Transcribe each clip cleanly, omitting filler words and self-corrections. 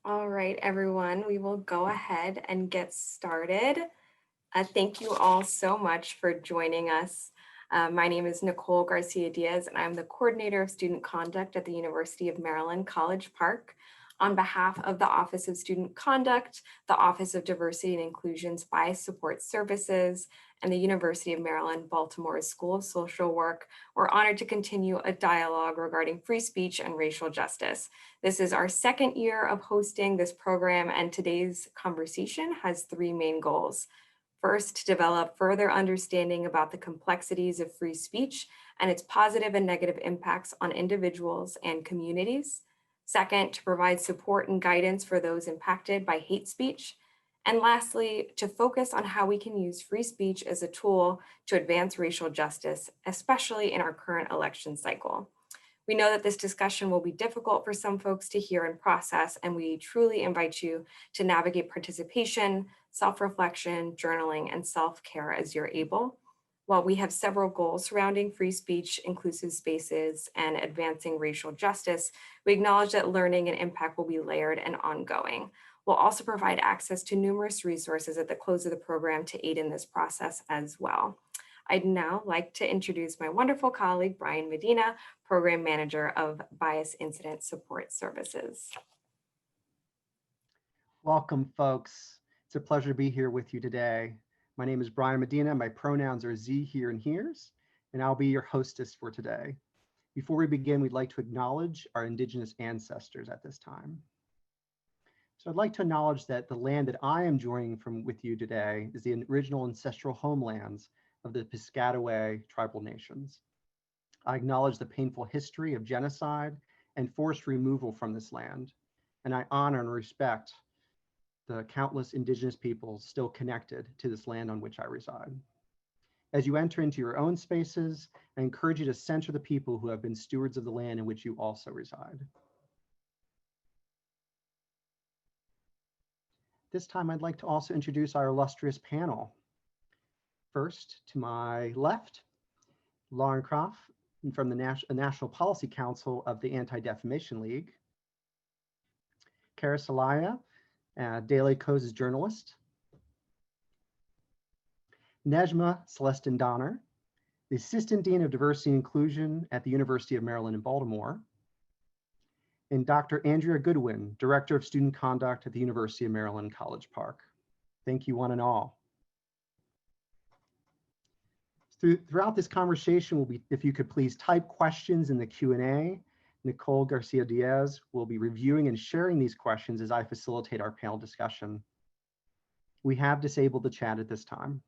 All right, everyone, we will go ahead and get started. Thank you all so much for joining us. My name is Nicole Garcia-Diaz, and I'm the Coordinator of Student Conduct at the University of Maryland, College Park. On behalf of the Office of Student Conduct, the Office of Diversity and Inclusion's Bias Support Services, and the University of Maryland, Baltimore's School of Social Work, we're honored to continue a dialogue regarding free speech and racial justice. This is our second year of hosting this program, and today's conversation has three main goals. First, to develop further understanding about the complexities of free speech and its positive and negative impacts on individuals and communities. Second, to provide support and guidance for those impacted by hate speech. And lastly, to focus on how we can use free speech as a tool to advance racial justice, especially in our current election cycle. We know that this discussion will be difficult for some folks to hear and process, and we truly invite you to navigate participation, self-reflection, journaling, and self-care as you're able. While we have several goals surrounding free speech, inclusive spaces, and advancing racial justice, we acknowledge that learning and impact will be layered and ongoing. We'll also provide access to numerous resources at the close of the program to aid in this process as well. I'd now like to introduce my wonderful colleague, Brian Medina, Program Manager of Bias Incident Support Services. Welcome, folks. It's a pleasure to be here with you today. My name is Brian Medina. My pronouns are Z, here, and heres, and I'll be your hostess for today. Before we begin, we'd like to acknowledge our Indigenous ancestors at this time. So I'd like to acknowledge that the land that I am joining from with you today is the original ancestral homelands of the Piscataway tribal nations. I acknowledge the painful history of genocide and forced removal from this land, and I honor and respect the countless Indigenous peoples still connected to this land on which I reside. As you enter into your own spaces, I encourage you to center the people who have been stewards of the land in which you also reside. This time, I'd like to also introduce our illustrious panel. First, to my left, Lauren Krapf from the National Policy Council of the Anti-Defamation League. Cara Zelaya, Daily Kos's journalist. Neijma Celestine-Donnor, the Assistant Dean of Diversity and Inclusion at the University of Maryland in Baltimore. And Dr. Andrea Goodwin, Director of Student Conduct at the University of Maryland, College Park. Thank you, one and all. Throughout this conversation, if you could please type questions in the Q&A. Nicole Garcia-Diaz will be reviewing and sharing these questions as I facilitate our panel discussion. We have disabled the chat at this time.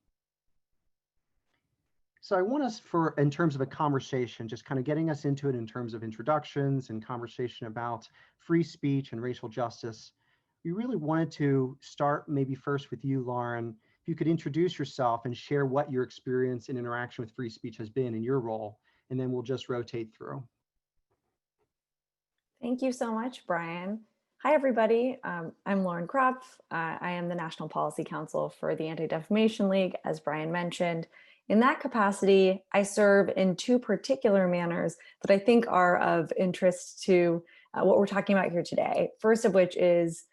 So I want us in terms of a conversation, just kind of getting us into it in terms of introductions and conversation about free speech and racial justice. We really wanted to start maybe first with you, Lauren. If you could introduce yourself and share what your experience and interaction with free speech has been in your role, and then we'll just rotate through. Thank you so much, Brian. Hi, everybody. I'm Lauren Krapf. I am the National Policy Counsel for the Anti-Defamation League, as Brian mentioned. In that capacity, I serve in two particular manners that I think are of interest to what we're talking about here today. First of which is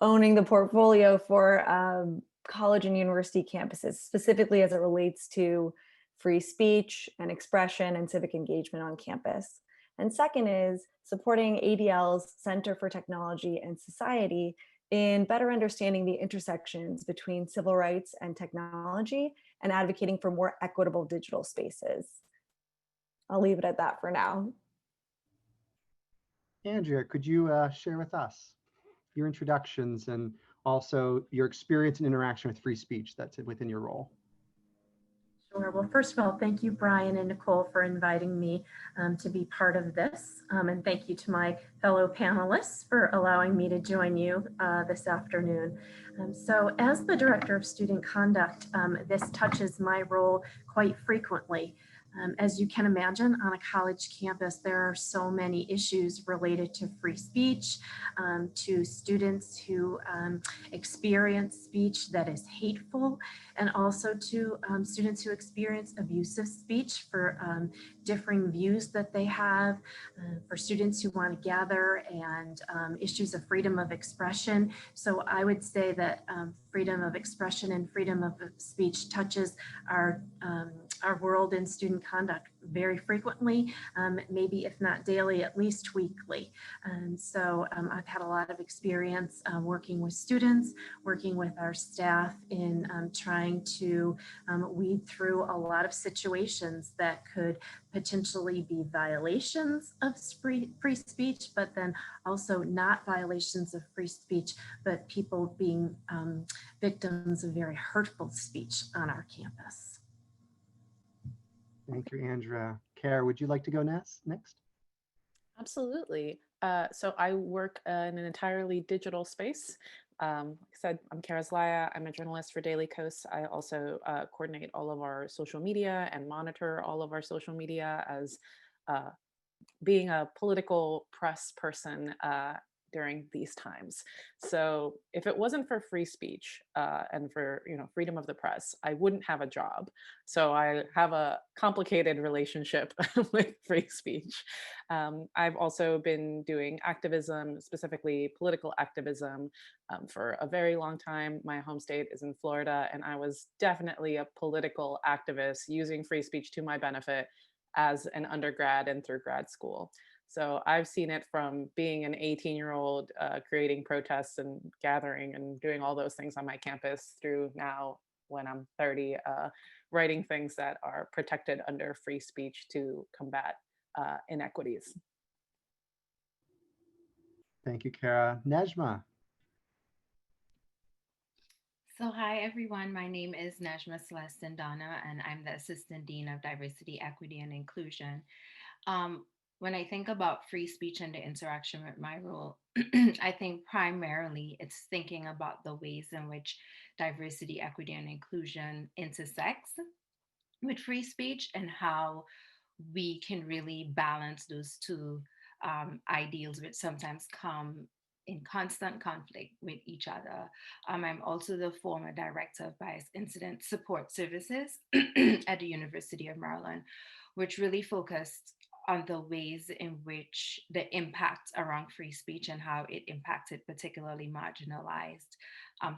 owning the portfolio for college and university campuses, specifically as it relates to free speech and expression and civic engagement on campus. And second is supporting ADL's Center for Technology and Society in better understanding the intersections between civil rights and technology and advocating for more equitable digital spaces. I'll leave it at that for now. Andrea, could you share with us your introductions and also your experience and interaction with free speech that's within your role? Sure. Well, first of all, thank you, Brian and Nicole, for inviting me to be part of this. And thank you to my fellow panelists for allowing me to join you this afternoon. So as the Director of Student Conduct, this touches my role quite frequently. As you can imagine, on a college campus, there are so many issues related to free speech, to students who experience speech that is hateful, and also to students who experience abusive speech for differing views that they have, for students who want to gather, and issues of freedom of expression. So I would say that freedom of expression and freedom of speech touches our world in student conduct very frequently, maybe if not daily, at least weekly. And so I've had a lot of experience working with students, working with our staff in trying to weed through a lot of situations that could potentially be violations of free speech, but then also not violations of free speech, but people being victims of very hurtful speech on our campus. Thank you, Andrea. Cara, would you like to go next? Absolutely. So I work in an entirely digital space. Like I said, I'm Cara Zelaya. I'm a journalist for Daily Kos. I also coordinate all of our social media and monitor all of our social media as being a political press person during these times. So if it wasn't for free speech and for freedom of the press, I wouldn't have a job. So I have a complicated relationship with free speech. I've also been doing activism, specifically political activism, for a very long time. My home state is in Florida, and I was definitely a political activist using free speech to my benefit as an undergrad and through grad school. So I've seen it from being an 18-year-old creating protests and gathering and doing all those things on my campus through now, when I'm 30, writing things that are protected under free speech to combat inequities. Thank you, Cara. Neijma. So hi, everyone. My name is Neijma Celestine-Donnor, and I'm the Assistant Dean of Diversity, Equity, and Inclusion. When I think about free speech and the interaction with my role, I think primarily it's thinking about the ways in which diversity, equity, and inclusion intersects with free speech, and how we can really balance those two ideals, which sometimes come in constant conflict with each other. I'm also the former director of Bias Incident Support Services at the University of Maryland, which really focused on the ways in which the impact around free speech and how it impacted particularly marginalized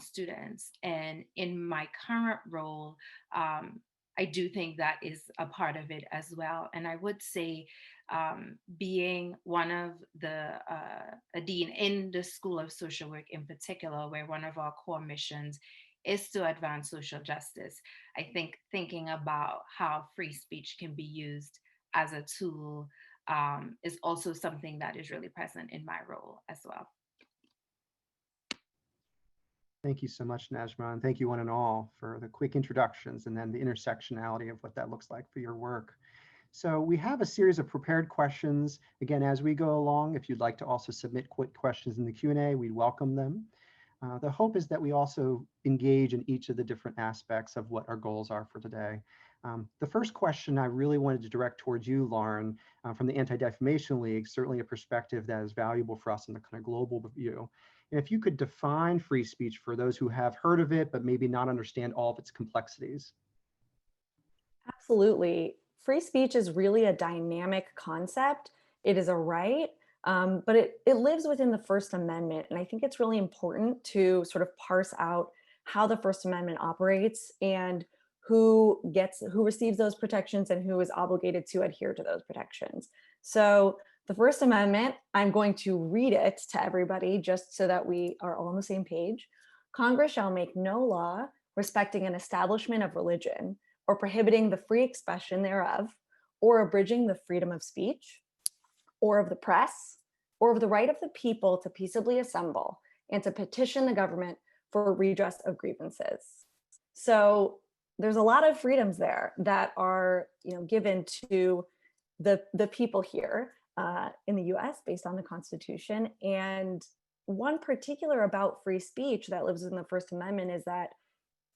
students. And in my current role, I do think that is a part of it as well. And I would say being one of a dean in the School of Social Work in particular, where one of our core missions is to advance social justice, I think thinking about how free speech can be used as a tool is also something that is really present in my role as well. Thank you so much, Neijma, and thank you one and all for the quick introductions and then the intersectionality of what that looks like for your work. So we have a series of prepared questions. Again, as we go along, if you'd like to also submit quick questions in the Q&A, we'd welcome them. The hope is that we also engage in each of the different aspects of what our goals are for today. The first question I really wanted to direct towards you, Lauren, from the Anti-Defamation League, certainly a perspective that is valuable for us in the kind of global view. And if you could define free speech for those who have heard of it, but maybe not understand all of its complexities. Absolutely. Free speech is really a dynamic concept. It is a right, but it lives within the First Amendment. And I think it's really important to sort of parse out how the First Amendment operates and who receives those protections and who is obligated to adhere to those protections. So the First Amendment, I'm going to read it to everybody just so that we are all on the same page. Congress shall make no law respecting an establishment of religion or prohibiting the free expression thereof, or abridging the freedom of speech, or of the press, or of the right of the people to peaceably assemble and to petition the government for redress of grievances. So there's a lot of freedoms there that are given to the people here in the US based on the Constitution. And one particular about free speech that lives in the First Amendment is that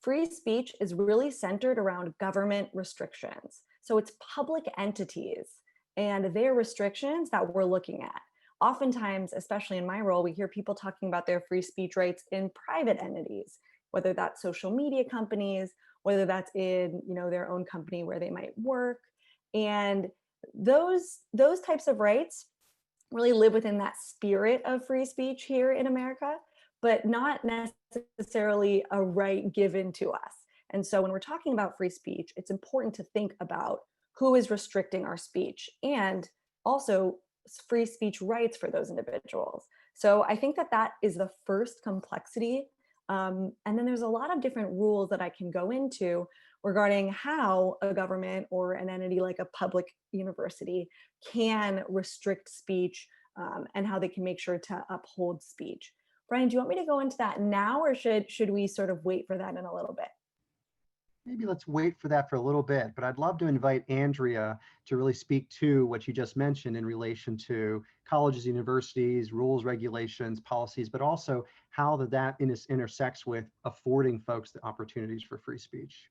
free speech is really centered around government restrictions. So it's public entities and their restrictions that we're looking at. Oftentimes, especially in my role, we hear people talking about their free speech rights in private entities, whether that's social media companies, whether that's in their own company where they might work. And those types of rights really live within that spirit of free speech here in America, but not necessarily a right given to us. And so when we're talking about free speech, it's important to think about who is restricting our speech and also free speech rights for those individuals. So I think that that is the first complexity. And then there's a lot of different rules that I can go into regarding how a government or an entity like a public university can restrict speech, and how they can make sure to uphold speech. Brian, do you want me to go into that now, or should we sort of wait for that in a little bit? Maybe let's wait for that for a little bit, but I'd love to invite Andrea to really speak to what you just mentioned in relation to colleges, universities, rules, regulations, policies, but also how that intersects with affording folks the opportunities for free speech.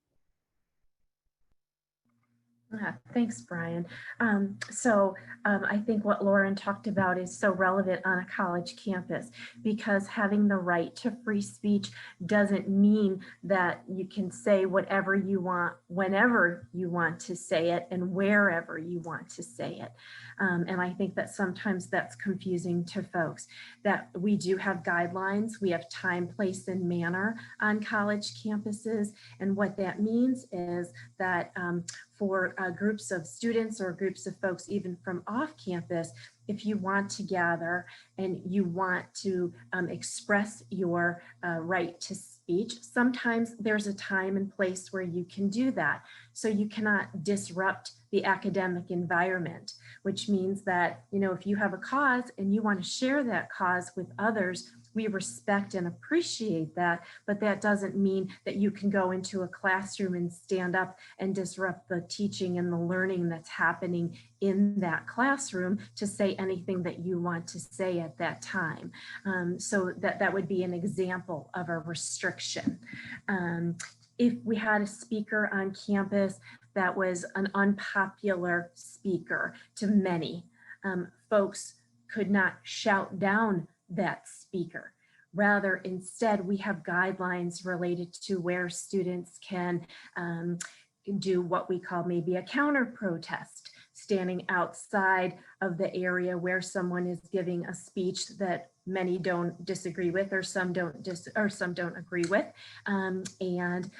Thanks, Brian. I think what Lauren talked about is so relevant on a college campus, because having the right to free speech doesn't mean that you can say whatever you want, whenever you want to say it, and wherever you want to say it. And I think that sometimes that's confusing to folks, that we do have guidelines. We have time, place, and manner on college campuses. And what that means is that for groups of students or groups of folks, even from off campus, if you want to gather and you want to express your right to speech, sometimes there's a time and place where you can do that. So you cannot disrupt the academic environment, which means that, you know, if you have a cause and you want to share that cause with others, we respect and appreciate that, but that doesn't mean that you can go into a classroom and stand up and disrupt the teaching and the learning that's happening in that classroom to say anything that you want to say at that time. So that would be an example of a restriction. If we had a speaker on campus that was an unpopular speaker to many, folks could not shout down that speaker. Rather, instead, we have guidelines related to where students can do what we call maybe a counter protest, standing outside of the area where someone is giving a speech that many don't disagree with, or some don't agree with, and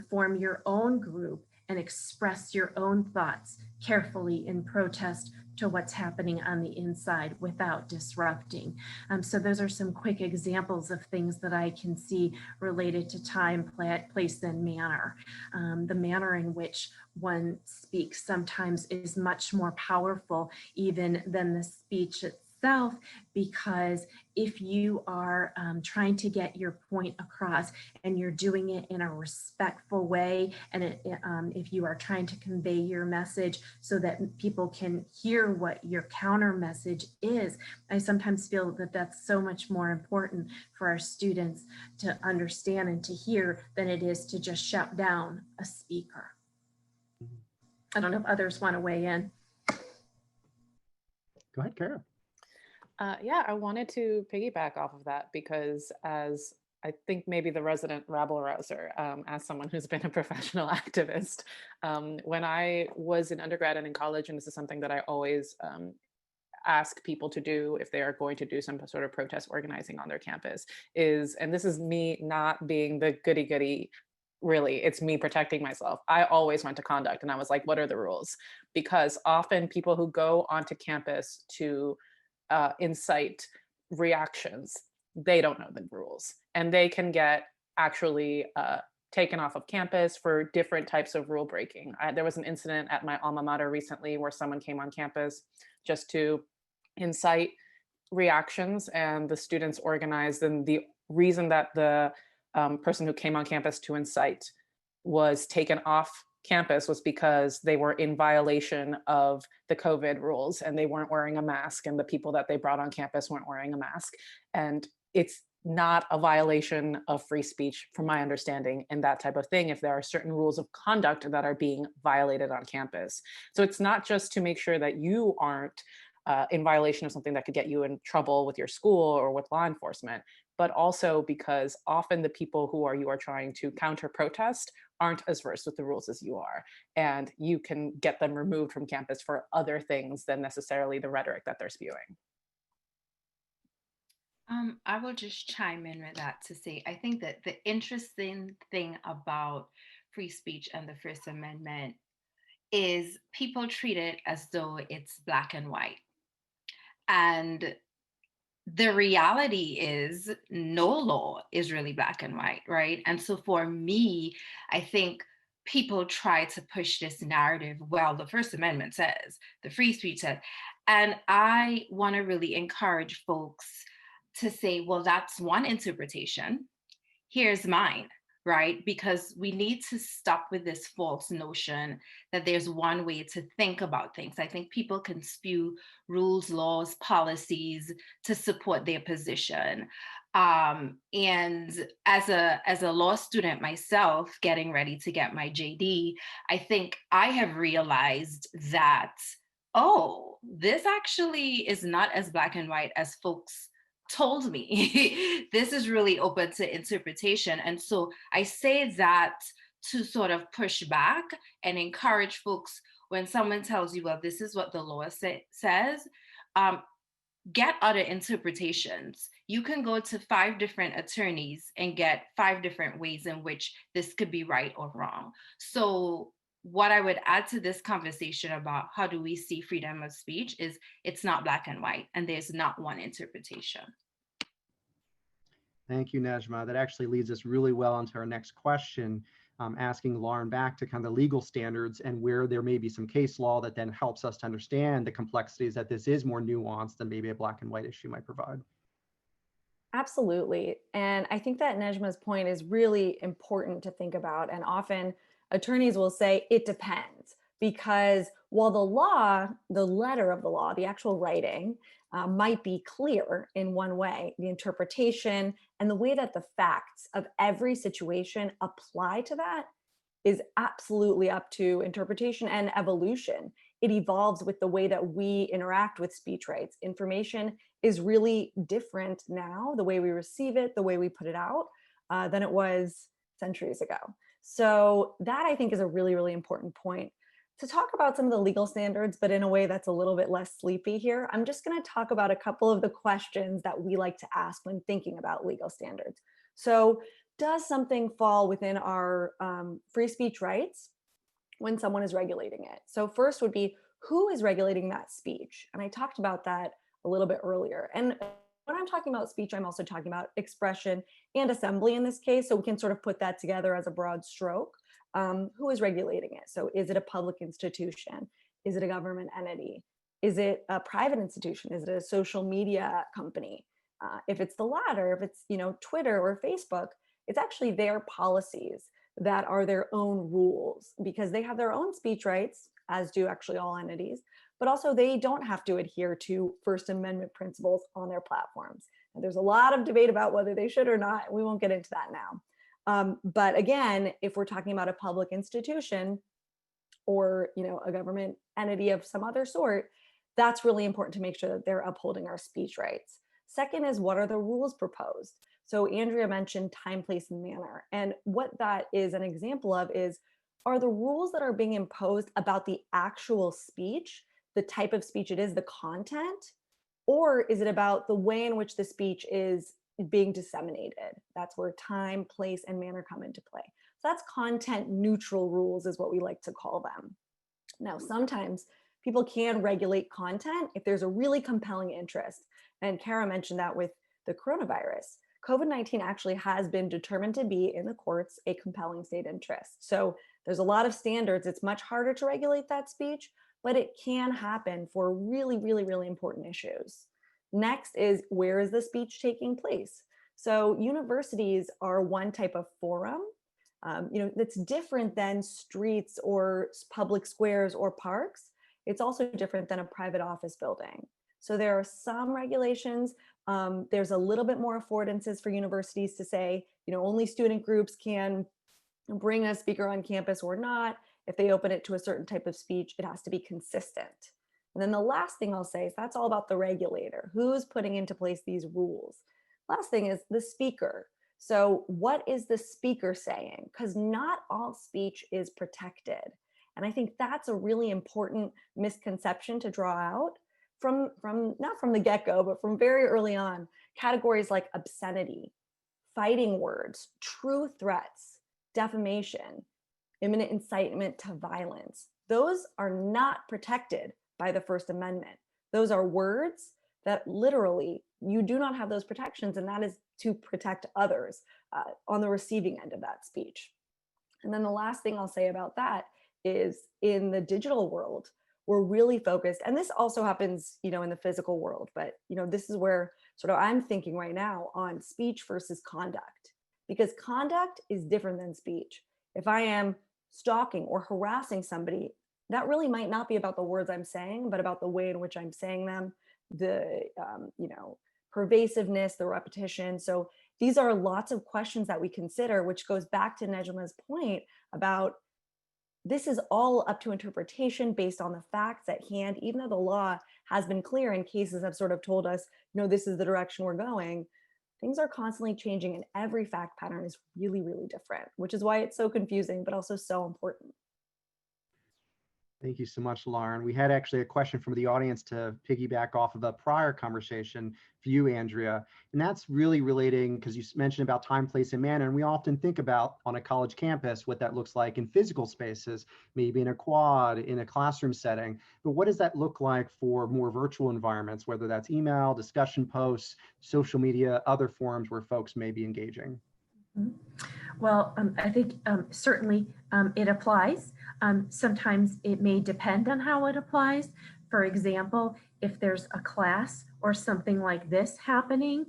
form your own group and express your own thoughts carefully in protest to what's happening on the inside without disrupting. So those are some quick examples of things that I can see related to time, place, and manner. The manner in which one speaks sometimes is much more powerful even than the speech itself, because if you are trying to get your point across and you're doing it in a respectful way, and if you are trying to convey your message so that people can hear what your counter message is, I sometimes feel that that's so much more important for our students to understand and to hear than it is to just shout down a speaker. I don't know if others want to weigh in. Go ahead, Cara. Yeah, I wanted to piggyback off of that because, as I think maybe the resident rabble rouser, as someone who's been a professional activist, when I was in undergrad and in college, and this is something that I always ask people to do if they are going to do some sort of protest organizing on their campus, and this is me not being the goody-goody, really, it's me protecting myself. I always went to conduct and I was like, what are the rules? Because often people who go onto campus to incite reactions, they don't know the rules, and they can get actually taken off of campus for different types of rule breaking. There was an incident at my alma mater recently where someone came on campus just to incite reactions, and the students organized, and the reason that the person who came on campus to incite was taken off campus was because they were in violation of the COVID rules and they weren't wearing a mask, and the people that they brought on campus weren't wearing a mask. And it's not a violation of free speech, from my understanding, and that type of thing, if there are certain rules of conduct that are being violated on campus. So it's not just to make sure that you aren't in violation of something that could get you in trouble with your school or with law enforcement. but also because often the people who you are trying to counter protest aren't as versed with the rules as you are. And you can get them removed from campus for other things than necessarily the rhetoric that they're spewing. I will just chime in with that to say, I think that the interesting thing about free speech and the First Amendment is people treat it as though it's black and white. And the reality is no law is really black and white, right? And so for me, I think people try to push this narrative, well, the First Amendment says, the free speech says, and I want to really encourage folks to say, well, that's one interpretation. Here's mine, right? Because we need to stop with this false notion that there's one way to think about things. I think people can spew rules, laws, policies to support their position. And as a law student myself, getting ready to get my JD, I think I have realized that, oh, this actually is not as black and white as folks told me. This is really open to interpretation. And so I say that to sort of push back and encourage folks when someone tells you, well, this is what the law says, get other interpretations. You can go to 5 different attorneys and get 5 different ways in which this could be right or wrong. So what I would add to this conversation about how do we see freedom of speech is it's not black and white, and there's not one interpretation. Thank you, Neijma. That actually leads us really well into our next question, asking Lauren back to kind of the legal standards and where there may be some case law that then helps us to understand the complexities that this is more nuanced than maybe a black and white issue might provide. Absolutely. And I think that Neijma's point is really important to think about. And often attorneys will say it depends, because while the law, the letter of the law, the actual writing might be clear in one way, the interpretation and the way that the facts of every situation apply to that is absolutely up to interpretation and evolution. It evolves with the way that we interact with speech rights. Information is really different now, the way we receive it, the way we put it out, than it was centuries ago. So that, I think, is a really, really important point. To talk about some of the legal standards, but in a way that's a little bit less sleepy here, I'm just going to talk about a couple of the questions that we like to ask when thinking about legal standards. So does something fall within our free speech rights when someone is regulating it? So first would be, who is regulating that speech? And I talked about that a little bit earlier. And when I'm talking about speech, I'm also talking about expression and assembly in this case. So we can sort of put that together as a broad stroke. Who is regulating it? So is it a public institution? Is it a government entity? Is it a private institution? Is it a social media company? If it's the latter, if it's Twitter or Facebook, it's actually their policies that are their own rules, because they have their own speech rights, as do actually all entities, but also they don't have to adhere to First Amendment principles on their platforms. And there's a lot of debate about whether they should or not. We won't get into that now. But again, if we're talking about a public institution or a government entity of some other sort, that's really important to make sure that they're upholding our speech rights. Second is, what are the rules proposed? So Andrea mentioned time, place, and manner. And what that is an example of is, are the rules that are being imposed about the actual speech, the type of speech it is, the content, or is it about the way in which the speech is being disseminated? That's where time, place, and manner come into play. So that's content neutral rules is what we like to call them. Now, sometimes people can regulate content if there's a really compelling interest. And Cara mentioned that with the coronavirus. COVID-19 actually has been determined to be in the courts a compelling state interest. So there's a lot of standards. It's much harder to regulate that speech, but it can happen for really, really, really important issues. Next is, where is the speech taking place? So universities are one type of forum, that's different than streets or public squares or parks. It's also different than a private office building. So there are some regulations. There's a little bit more affordances for universities to say, only student groups can bring a speaker on campus or not. If they open it to a certain type of speech, it has to be consistent. And then the last thing I'll say is, that's all about the regulator. Who's putting into place these rules? Last thing is the speaker. So what is the speaker saying? Because not all speech is protected. And I think that's a really important misconception to draw out from not from the get-go, but from very early on. Categories like obscenity, fighting words, true threats, defamation, imminent incitement to violence. Those are not protected by the First Amendment. Those are words that literally you do not have those protections, and that is to protect others on the receiving end of that speech. And then the last thing I'll say about that is in the digital world, we're really focused, and this also happens, in the physical world, but this is where sort of I'm thinking right now on speech versus conduct, because conduct is different than speech. If I am stalking or harassing somebody, that really might not be about the words I'm saying, but about the way in which I'm saying them, the pervasiveness, the repetition. So these are lots of questions that we consider, which goes back to Neijma's point about this is all up to interpretation based on the facts at hand. Even though the law has been clear and cases have sort of told us, this is the direction we're going, things are constantly changing and every fact pattern is really, really different, which is why it's so confusing, but also so important. Thank you so much, Lauren. We had actually a question from the audience to piggyback off of a prior conversation for you, Andrea. And that's really relating, because you mentioned about time, place, and manner. And we often think about on a college campus what that looks like in physical spaces, maybe in a quad, in a classroom setting. But what does that look like for more virtual environments, whether that's email, discussion posts, social media, other forums where folks may be engaging? Well, I think certainly it applies. Sometimes it may depend on how it applies. For example, if there's a class or something like this happening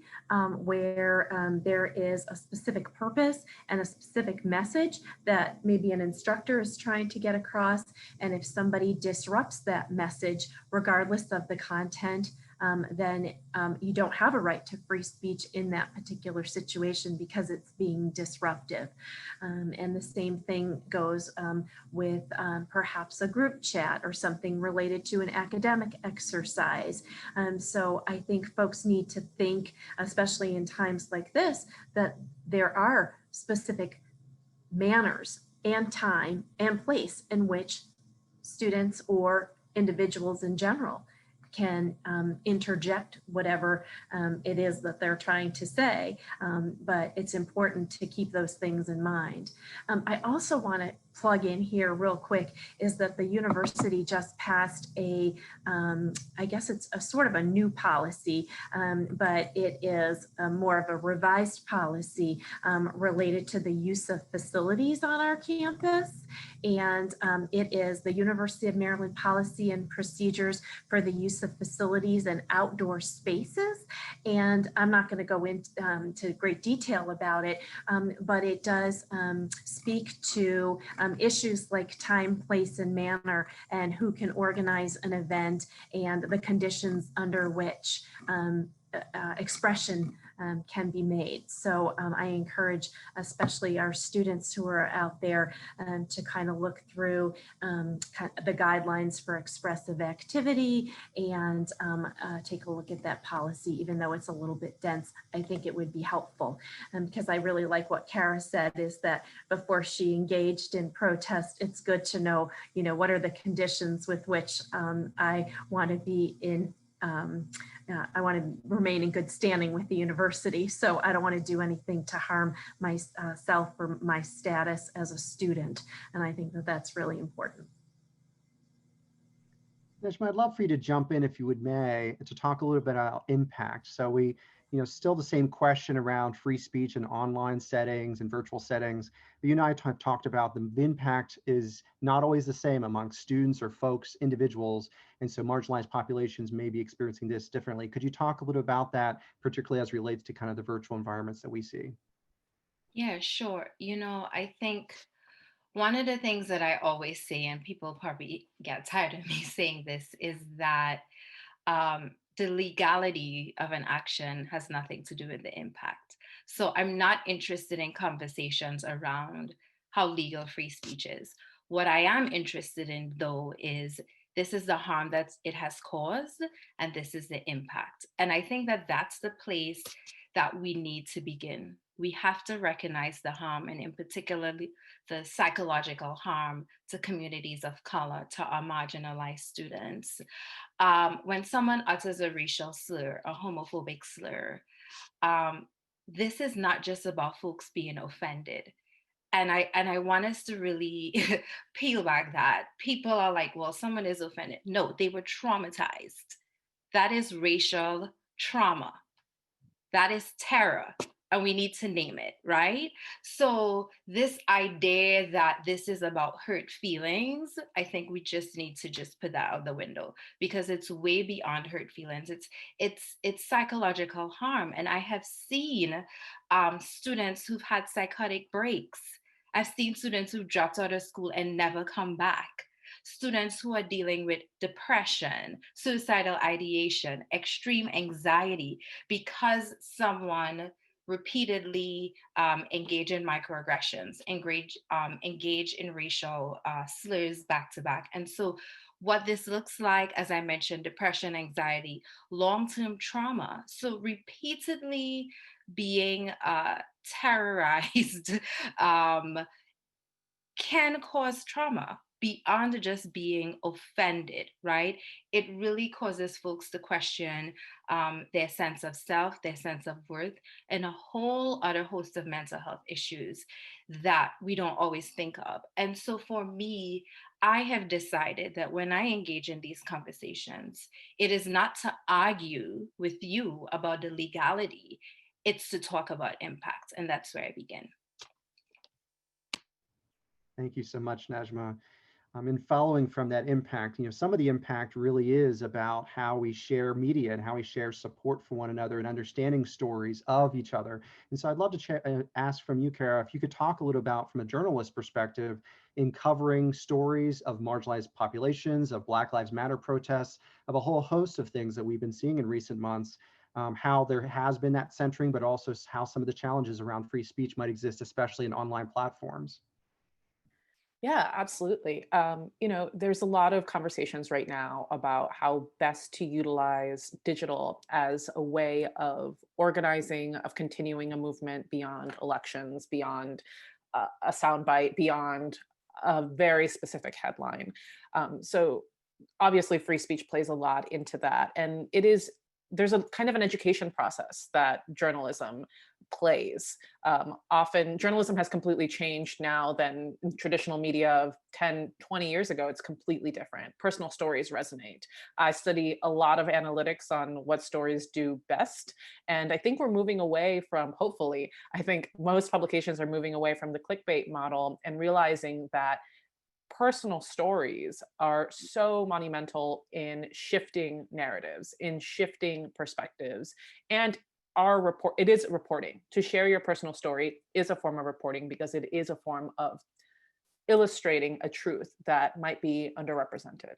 where there is a specific purpose and a specific message that maybe an instructor is trying to get across, and if somebody disrupts that message, regardless of the content, then you don't have a right to free speech in that particular situation because it's being disruptive. And the same thing goes with perhaps a group chat or something related to an academic exercise. So I think folks need to think, especially in times like this, that there are specific manners and time and place in which students or individuals in general can interject whatever it is that they're trying to say, but it's important to keep those things in mind. I also want to plug in here real quick is that the university just passed a, I guess it's a sort of a new policy, but it is more of a revised policy related to the use of facilities on our campus. And it is the University of Maryland Policy and Procedures for the Use of Facilities and Outdoor Spaces. And I'm not going to go into great detail about it, but it does speak to issues like time, place, and manner, and who can organize an event, and the conditions under which expression can be made. So I encourage especially our students who are out there to kind of look through the guidelines for expressive activity and take a look at that policy. Even though it's a little bit dense, I think it would be helpful, because I really like what Cara said, is that before she engaged in protest, it's good to know, what are the conditions with which I want to be in I want to remain in good standing with the university. So I don't want to do anything to harm myself or my status as a student. And I think that that's really important. Neijma, I'd love for you to jump in, if you would, to talk a little bit about impact. So we, still the same question around free speech in online settings and virtual settings. But you and I have talked about the impact is not always the same among students or folks, individuals. And so marginalized populations may be experiencing this differently. Could you talk a little about that, particularly as relates to kind of the virtual environments that we see? Yeah, sure. I think one of the things that I always say, and people probably get tired of me saying this, is that the legality of an action has nothing to do with the impact. So I'm not interested in conversations around how legal free speech is. What I am interested in, though, is this is the harm that it has caused, and this is the impact. And I think that that's the place that we need to begin. We have to recognize the harm, and in particular, the psychological harm to communities of color, to our marginalized students. When someone utters a racial slur, a homophobic slur, this is not just about folks being offended. And I want us to really peel back that. People are like, well, someone is offended. No, they were traumatized. That is racial trauma. That is terror. And we need to name it, right? So this idea that this is about hurt feelings, I think we just need to just put that out the window, because it's way beyond hurt feelings. It's psychological harm. And I have seen students who've had psychotic breaks. I've seen students who've dropped out of school and never come back. Students who are dealing with depression, suicidal ideation, extreme anxiety, because someone repeatedly engage in microaggressions, engage in racial slurs back to back. And so what this looks like, as I mentioned, depression, anxiety, long-term trauma. So repeatedly being terrorized can cause trauma beyond just being offended, right? It really causes folks to question their sense of self, their sense of worth, and a whole other host of mental health issues that we don't always think of. And so for me, I have decided that when I engage in these conversations, it is not to argue with you about the legality, it's to talk about impact. And that's where I begin. Thank you so much, Neijma. And following from that impact, some of the impact really is about how we share media and how we share support for one another and understanding stories of each other. And so I'd love to ask from you, Cara, if you could talk a little about, from a journalist perspective, in covering stories of marginalized populations, of Black Lives Matter protests, of a whole host of things that we've been seeing in recent months, how there has been that centering, but also how some of the challenges around free speech might exist, especially in online platforms. Yeah, absolutely. There's a lot of conversations right now about how best to utilize digital as a way of organizing, of continuing a movement beyond elections, beyond a soundbite, beyond a very specific headline. So obviously free speech plays a lot into that. And there's a kind of an education process that journalism plays. Often journalism has completely changed now than traditional media of 10, 20 years ago. It's completely different. Personal stories resonate. I study a lot of analytics on what stories do best. And I think we're moving away from, hopefully, I think most publications are moving away from the clickbait model and realizing that personal stories are so monumental in shifting narratives, in shifting perspectives, and it is reporting. To share your personal story is a form of reporting because it is a form of illustrating a truth that might be underrepresented.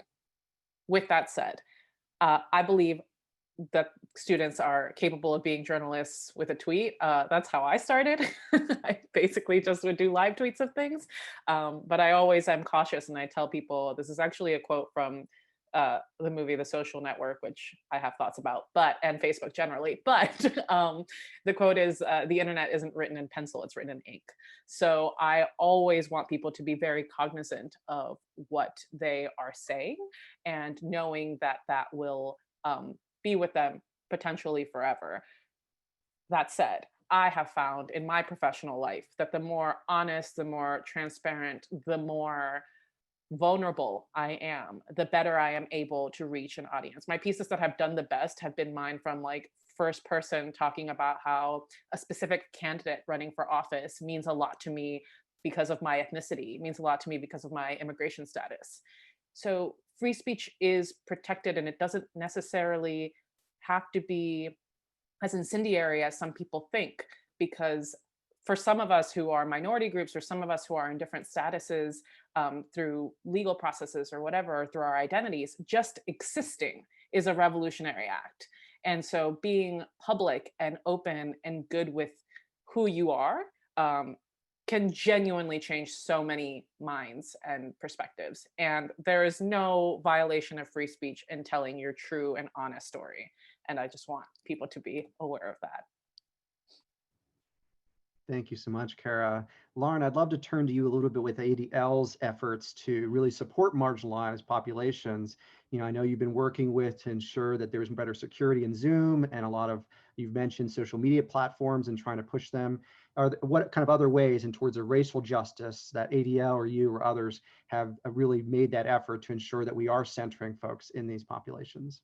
With that said, I believe that students are capable of being journalists with a tweet. That's how I started. I basically just would do live tweets of things. But I always am cautious, and I tell people, this is actually a quote from the movie The Social Network, which I have thoughts about, and Facebook generally. But the quote is, the internet isn't written in pencil, it's written in ink. So I always want people to be very cognizant of what they are saying and knowing that that will be with them potentially forever. That said, I have found in my professional life that the more honest, the more transparent, the more vulnerable I am, the better I am able to reach an audience. My pieces that have done the best have been mine from first person, talking about how a specific candidate running for office means a lot to me because of my ethnicity, means a lot to me because of my immigration status. So free speech is protected, and it doesn't necessarily have to be as incendiary as some people think, because for some of us who are minority groups, or some of us who are in different statuses through legal processes or whatever, or through our identities, just existing is a revolutionary act. And so being public and open and good with who you are can genuinely change so many minds and perspectives. And there is no violation of free speech in telling your true and honest story. And I just want people to be aware of that. Thank you so much, Cara. Lauren, I'd love to turn to you a little bit with ADL's efforts to really support marginalized populations. I know you've been working with to ensure that there's better security in Zoom, and a lot of, you've mentioned social media platforms and trying to push them. What kind of other ways and towards a racial justice that ADL or you or others have really made that effort to ensure that we are centering folks in these populations?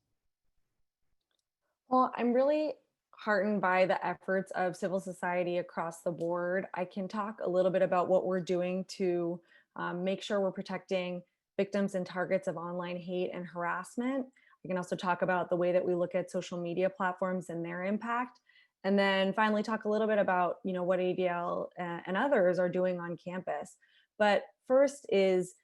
Well, I'm really heartened by the efforts of civil society across the board. I can talk a little bit about what we're doing to make sure we're protecting victims and targets of online hate and harassment. I can also talk about the way that we look at social media platforms and their impact. And then finally talk a little bit about, what ADL and others are doing on campus. But first is,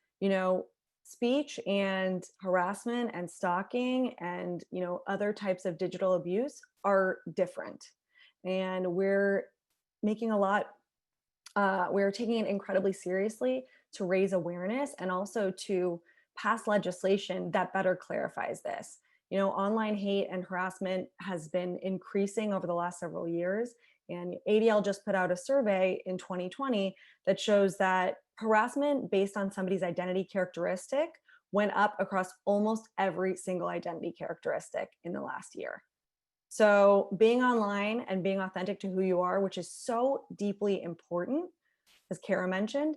speech and harassment and stalking and other types of digital abuse are different, and we're making a lot we're taking it incredibly seriously to raise awareness and also to pass legislation that better clarifies this. Online hate and harassment has been increasing over the last several years, and ADL just put out a survey in 2020 that shows that harassment based on somebody's identity characteristic went up across almost every single identity characteristic in the last year. So being online and being authentic to who you are, which is so deeply important, as Cara mentioned,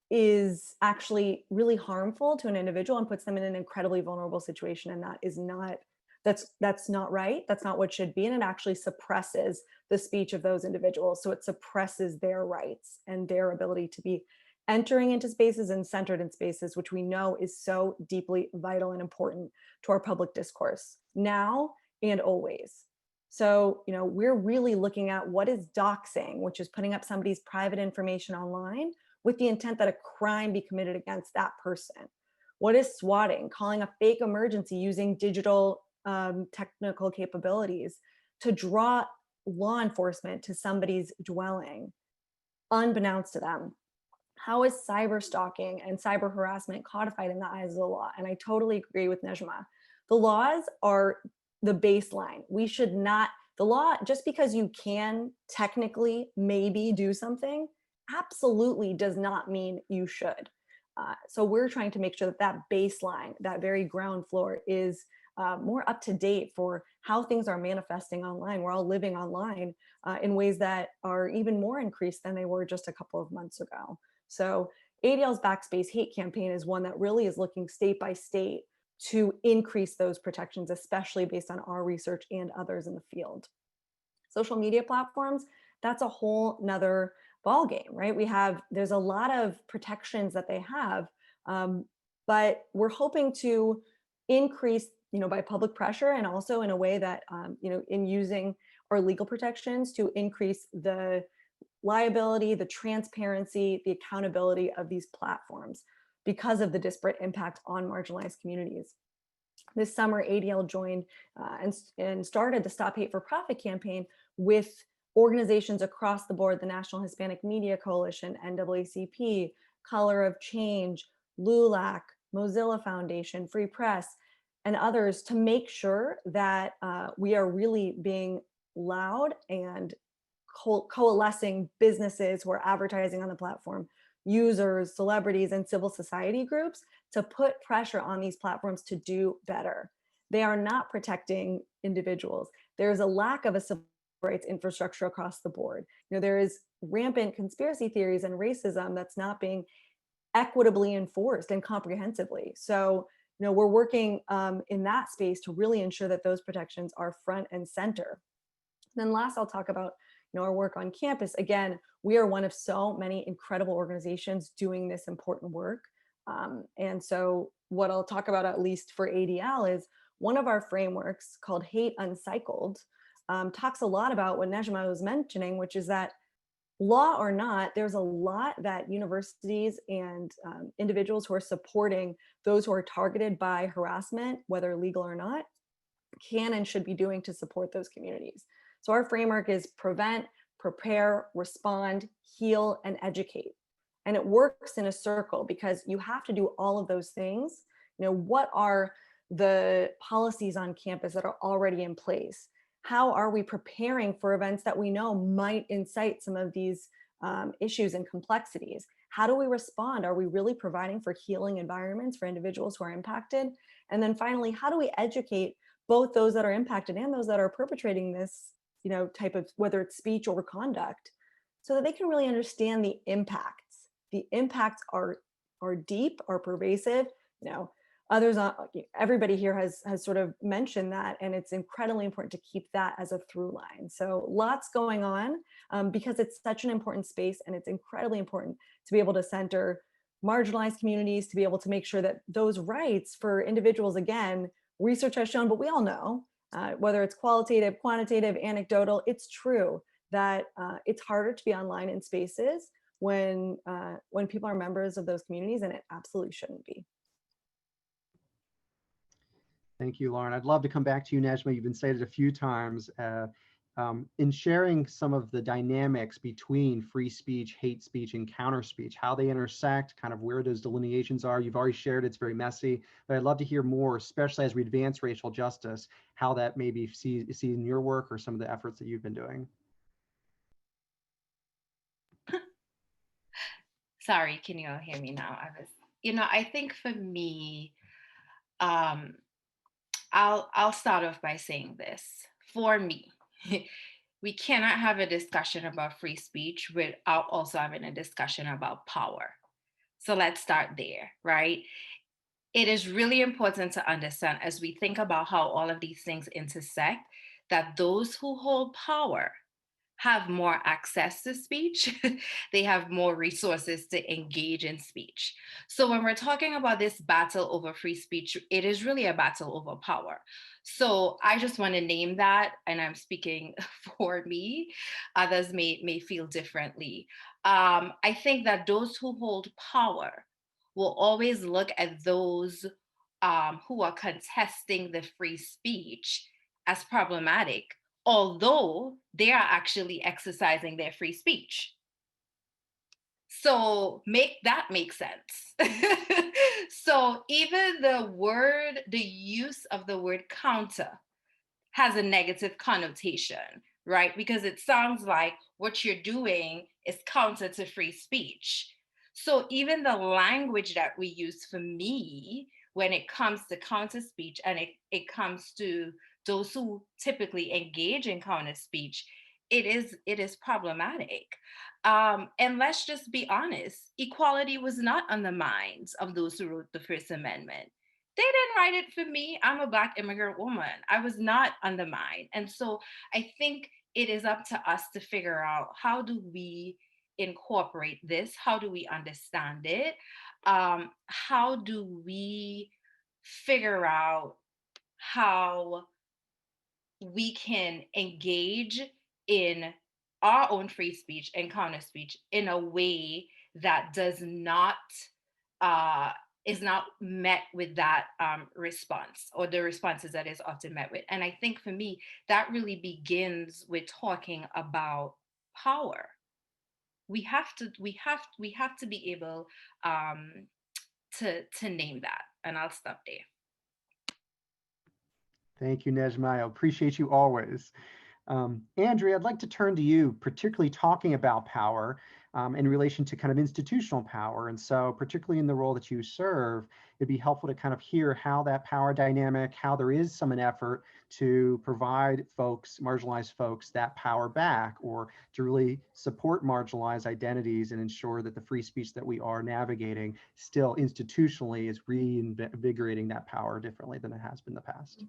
is actually really harmful to an individual and puts them in an incredibly vulnerable situation. And that's not right. That's not what should be. And it actually suppresses the speech of those individuals. So it suppresses their rights and their ability to be entering into spaces and centered in spaces, which we know is so deeply vital and important to our public discourse now and always. So, we're really looking at what is doxing, which is putting up somebody's private information online with the intent that a crime be committed against that person. What is swatting? Calling a fake emergency using digital technical capabilities to draw law enforcement to somebody's dwelling, unbeknownst to them. How is cyber stalking and cyber harassment codified in the eyes of the law? And I totally agree with Neijma. The laws are the baseline. We should not, the law, just because you can technically maybe do something, absolutely does not mean you should. So we're trying to make sure that that baseline, that very ground floor is more up to date for how things are manifesting online. We're all living online in ways that are even more increased than they were just a couple of months ago. So ADL's Backspace Hate campaign is one that really is looking state by state to increase those protections, especially based on our research and others in the field. Social media platforms, that's a whole nother ballgame, right? There's a lot of protections that they have, but we're hoping to increase, by public pressure and also in a way that, in using our legal protections to increase the liability, the transparency, the accountability of these platforms because of the disparate impact on marginalized communities. This summer, ADL joined and started the Stop Hate for Profit campaign with organizations across the board, the National Hispanic Media Coalition, NAACP, Color of Change, LULAC, Mozilla Foundation, Free Press, and others to make sure that we are really being loud and coalescing businesses who are advertising on the platform, users, celebrities, and civil society groups to put pressure on these platforms to do better. They are not protecting individuals. There's a lack of a civil rights infrastructure across the board. There is rampant conspiracy theories and racism that's not being equitably enforced and comprehensively. So, we're working in that space to really ensure that those protections are front and center. Then last, I'll talk about our work on campus. Again, we are one of so many incredible organizations doing this important work. And so what I'll talk about, at least for ADL, is one of our frameworks called Hate Uncycled, talks a lot about what Neijma was mentioning, which is that law or not, there's a lot that universities and individuals who are supporting those who are targeted by harassment, whether legal or not, can and should be doing to support those communities. So our framework is prevent, prepare, respond, heal, and educate. And it works in a circle because you have to do all of those things. What are the policies on campus that are already in place? How are we preparing for events that we know might incite some of these issues and complexities? How do we respond? Are we really providing for healing environments for individuals who are impacted? And then finally, how do we educate both those that are impacted and those that are perpetrating this, type of, whether it's speech or conduct, so that they can really understand the impacts. The impacts are deep, are pervasive. Others, everybody here has sort of mentioned that, and it's incredibly important to keep that as a through line. So lots going on because it's such an important space, and it's incredibly important to be able to center marginalized communities, to be able to make sure that those rights for individuals, again, research has shown, but we all know, whether it's qualitative, quantitative, anecdotal, it's true that it's harder to be online in spaces when people are members of those communities, and it absolutely shouldn't be. Thank you, Lauren. I'd love to come back to you, Neijma. You've been stated a few times in sharing some of the dynamics between free speech, hate speech, and counter speech, how they intersect, kind of where those delineations are. You've already shared it's very messy, but I'd love to hear more, especially as we advance racial justice, how that maybe see in your work or some of the efforts that you've been doing. Sorry, can you all hear me now? I think for me, I'll start off by saying this. For me, we cannot have a discussion about free speech without also having a discussion about power. So let's start there, right? It is really important to understand as we think about how all of these things intersect, that those who hold power have more access to speech. They have more resources to engage in speech. So when we're talking about this battle over free speech, it is really a battle over power. So I just want to name that, and I'm speaking for me. Others may feel differently. I think that those who hold power will always look at those who are contesting the free speech as problematic, although they are actually exercising their free speech. So make that make sense. So even the use of the word counter has a negative connotation, right? Because it sounds like what you're doing is counter to free speech. So even the language that we use, for me, when it comes to counter speech and it comes to those who typically engage in counter speech, it is problematic. And let's just be honest, equality was not on the minds of those who wrote the First Amendment. They didn't write it for me. I'm a Black immigrant woman. I was not undermined. And so I think it is up to us to figure out, how do we incorporate this? How do we understand it? How do we figure out how we can engage in our own free speech and counter speech in a way that does not is not met with that response, or the responses that is often met with. And I think for me, that really begins with talking about power. We have to be able to name that. And I'll stop there. Thank you, Neijma. I appreciate you always. Andrea, I'd like to turn to you, particularly talking about power in relation to kind of institutional power. And so particularly in the role that you serve, it'd be helpful to kind of hear how that power dynamic, how there is an effort to provide folks, marginalized folks, that power back, or to really support marginalized identities and ensure that the free speech that we are navigating still institutionally is reinvigorating that power differently than it has been in the past.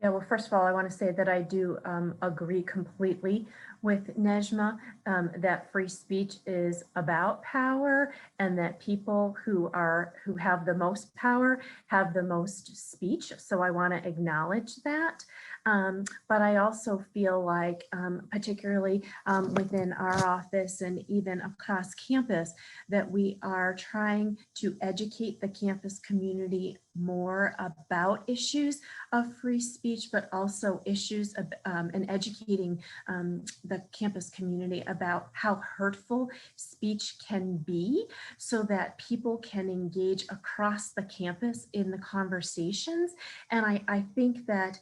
Yeah, well, first of all, I want to say that I do agree completely with Neijma that free speech is about power, and that people who have the most power have the most speech. So I want to acknowledge that. But I also feel like, particularly within our office and even across campus, that we are trying to educate the campus community more about issues of free speech, but also issues of, and educating the campus community about how hurtful speech can be, so that people can engage across the campus in the conversations. And I think that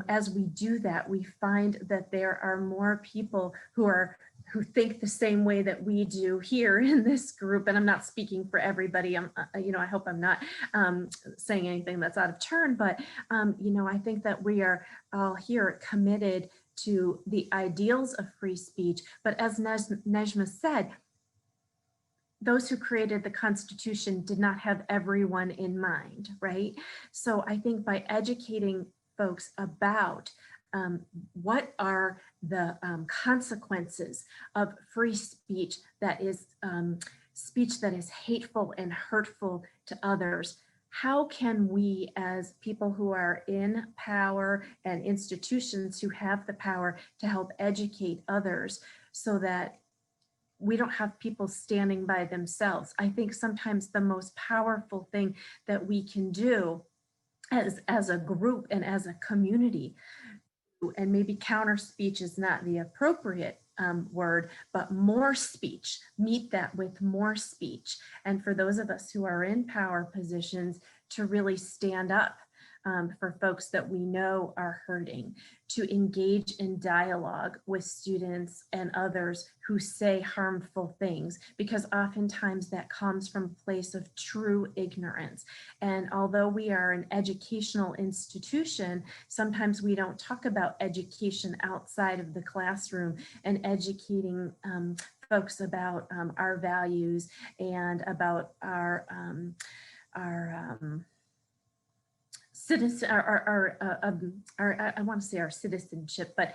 as we do that, we find that there are more people who think the same way that we do here in this group. And I'm not speaking for everybody. I hope I'm not saying anything that's out of turn, but I think that we are all here committed to the ideals of free speech. But as Neijma said, those who created the Constitution did not have everyone in mind, right? So I think by educating folks about what are the consequences of free speech that is speech that is hateful and hurtful to others, how can we, as people who are in power and institutions who have the power, to help educate others so that we don't have people standing by themselves? I think sometimes the most powerful thing that we can do as a group and as a community, and maybe counter speech is not the appropriate word, but more speech, meet that with more speech. And for those of us who are in power positions, to really stand up for folks that we know are hurting, to engage in dialogue with students and others who say harmful things, because oftentimes that comes from a place of true ignorance. And although we are an educational institution, sometimes we don't talk about education outside of the classroom and educating folks about our values and about our citizen, I want to say our citizenship, but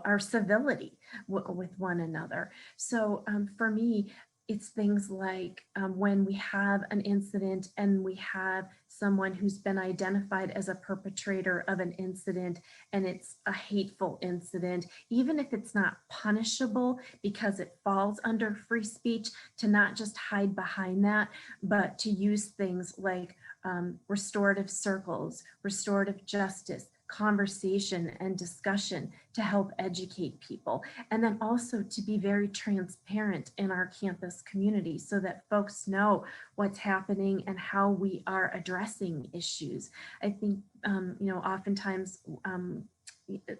our civility with one another. So for me, it's things like when we have an incident and we have someone who's been identified as a perpetrator of an incident, and it's a hateful incident, even if it's not punishable because it falls under free speech, to not just hide behind that, but to use things like restorative circles, restorative justice, conversation and discussion to help educate people. And then also to be very transparent in our campus community so that folks know what's happening and how we are addressing issues. I think, oftentimes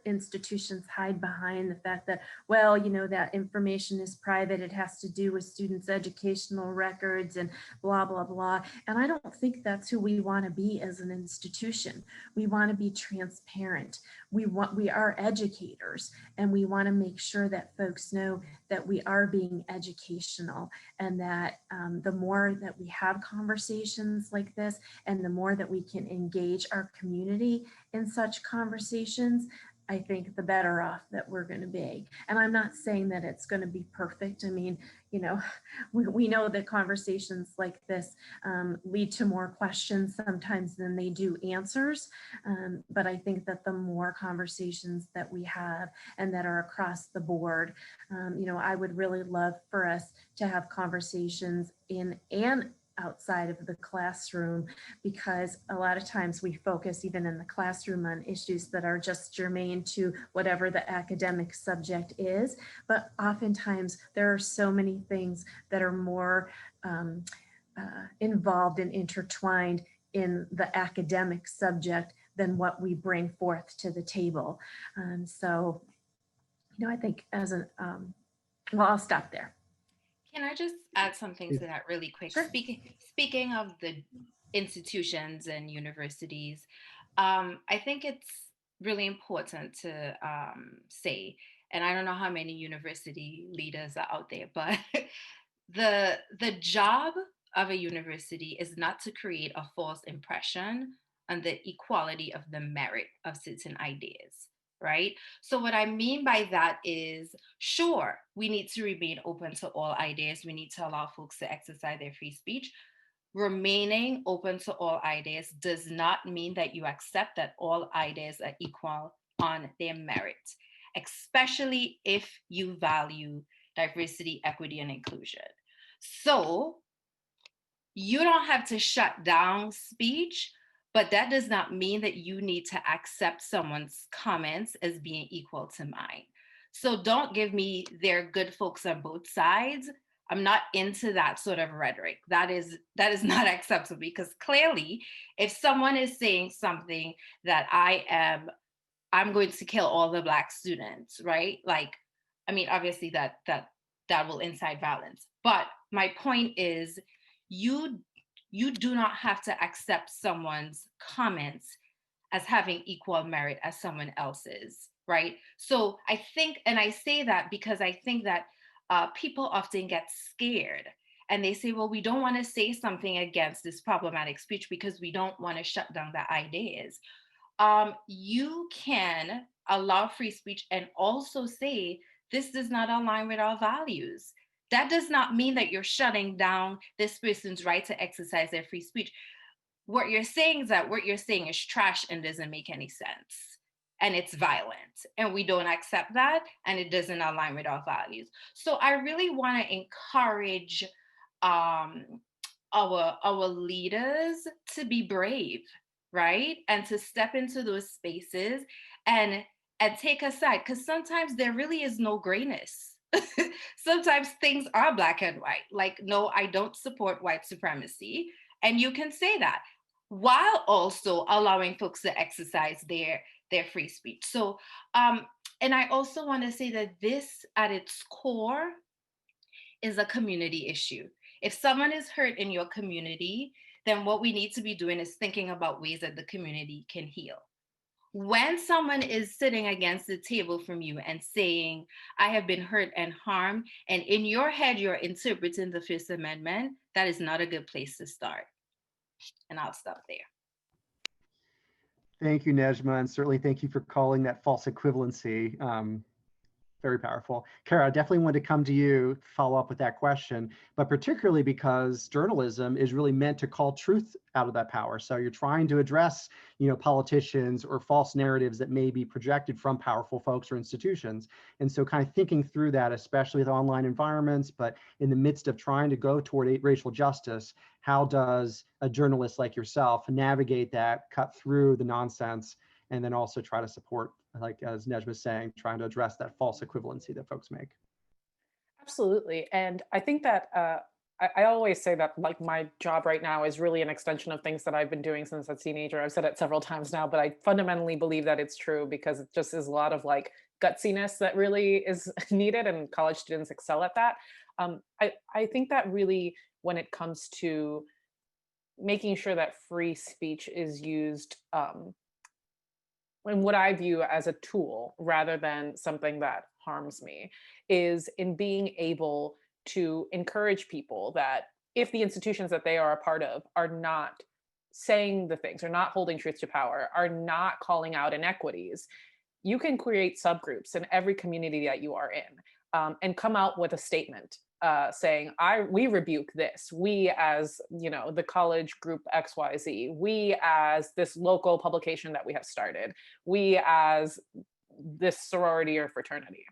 institutions hide behind the fact that, well, that information is private, it has to do with students' educational records and blah, blah, blah. And I don't think that's who we want to be as an institution. We want to be transparent. We are educators, and we want to make sure that folks know that we are being educational, and that the more that we have conversations like this, and the more that we can engage our community in such conversations, I think the better off that we're going to be. And I'm not saying that it's going to be perfect. I mean, we know that conversations like this lead to more questions sometimes than they do answers. But I think that the more conversations that we have and that are across the board, I would really love for us to have conversations in and outside of the classroom, because a lot of times we focus even in the classroom on issues that are just germane to whatever the academic subject is. But oftentimes there are so many things that are more involved and intertwined in the academic subject than what we bring forth to the table. So, I think as a, well, I'll stop there. Can I just add something to that really quick? Sure. Speaking of the institutions and universities, I think it's really important to say, and I don't know how many university leaders are out there, but the job of a university is not to create a false impression on the equality of the merit of certain ideas. Right? So what I mean by that is, sure, we need to remain open to all ideas. We need to allow folks to exercise their free speech. Remaining open to all ideas does not mean that you accept that all ideas are equal on their merit, especially if you value diversity, equity, and inclusion. So you don't have to shut down speech, but that does not mean that you need to accept someone's comments as being equal to mine. So don't give me they're good folks on both sides. I'm not into that sort of rhetoric. That is not acceptable, because clearly if someone is saying something that I'm going to kill all the Black students, right? Like, I mean, obviously that will incite violence. But my point is, you do not have to accept someone's comments as having equal merit as someone else's, right? So I think, and I say that because I think that people often get scared and they say, well, we don't want to say something against this problematic speech because we don't want to shut down the ideas. You can allow free speech and also say, this does not align with our values. That does not mean that you're shutting down this person's right to exercise their free speech. What you're saying is that what you're saying is trash and doesn't make any sense. And it's violent. And we don't accept that. And it doesn't align with our values. So I really want to encourage our leaders to be brave, right? And to step into those spaces and take a side, because sometimes there really is no grayness. Sometimes things are black and white. Like, no, I don't support white supremacy. And you can say that while also allowing folks to exercise their free speech. So, and I also want to say that this at its core is a community issue. If someone is hurt in your community, then what we need to be doing is thinking about ways that the community can heal. When someone is sitting against the table from you and saying, I have been hurt and harmed, and in your head, you're interpreting the First Amendment, that is not a good place to start. And I'll stop there. Thank you, Neijma, and certainly thank you for calling that false equivalency. Very powerful. Cara, I definitely want to come to you, follow up with that question, but particularly because journalism is really meant to call truth out of that power. So you're trying to address, politicians or false narratives that may be projected from powerful folks or institutions. And so kind of thinking through that, especially with online environments, but in the midst of trying to go toward racial justice, how does a journalist like yourself navigate that, cut through the nonsense, and then also try to support, like as Neijma was saying, trying to address that false equivalency that folks make? Absolutely. And I think that I always say that like my job right now is really an extension of things that I've been doing since a teenager. I've said it several times now, but I fundamentally believe that it's true because it just is a lot of like gutsiness that really is needed, and college students excel at that. I think that really when it comes to making sure that free speech is used in what I view as a tool rather than something that harms me, is in being able to encourage people that if the institutions that they are a part of are not saying the things, are not holding truth to power, are not calling out inequities, you can create subgroups in every community that you are in, and come out with a statement saying, we rebuke this. We as, the college group XYZ, we as this local publication that we have started, we as this sorority or fraternity.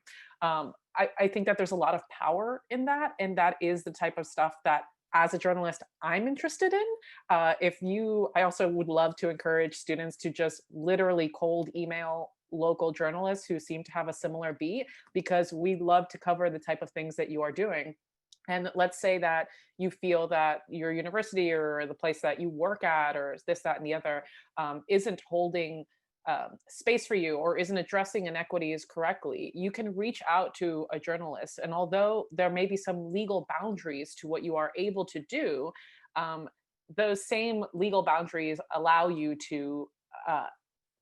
I think that there's a lot of power in that. And that is the type of stuff that as a journalist, I'm interested in. I also would love to encourage students to just literally cold email local journalists who seem to have a similar beat, because we love to cover the type of things that you are doing. And let's say that you feel that your university or the place that you work at or this, that, and the other isn't holding space for you or isn't addressing inequities correctly. You can reach out to a journalist. And although there may be some legal boundaries to what you are able to do, those same legal boundaries allow you to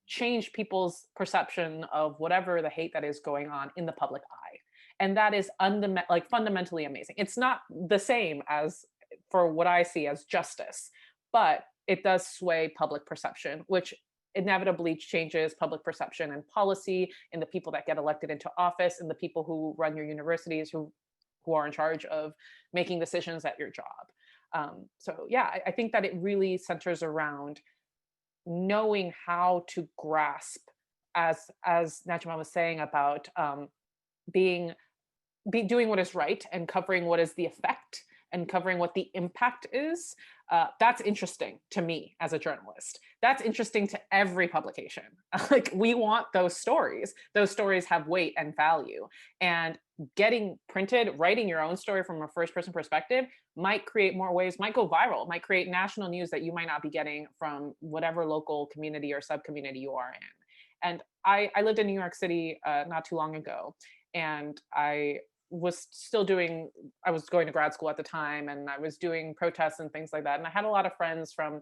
change people's perception of whatever the hate that is going on in the public eye. And that is fundamentally amazing. It's not the same as for what I see as justice, but it does sway public perception, which inevitably changes public perception and policy in the people that get elected into office and the people who run your universities, who are in charge of making decisions at your job. So yeah, I think that it really centers around knowing how to grasp, as Neijma was saying, about doing what is right and covering what is the effect and covering what the impact is, that's interesting to me as a journalist. That's interesting to every publication. Like, we want those stories. Those stories have weight and value. And getting printed, writing your own story from a first person perspective might create more waves, might go viral, might create national news that you might not be getting from whatever local community or sub-community you are in. And I lived in New York City not too long ago, and I was going to grad school at the time, and I was doing protests and things like that. And I had a lot of friends from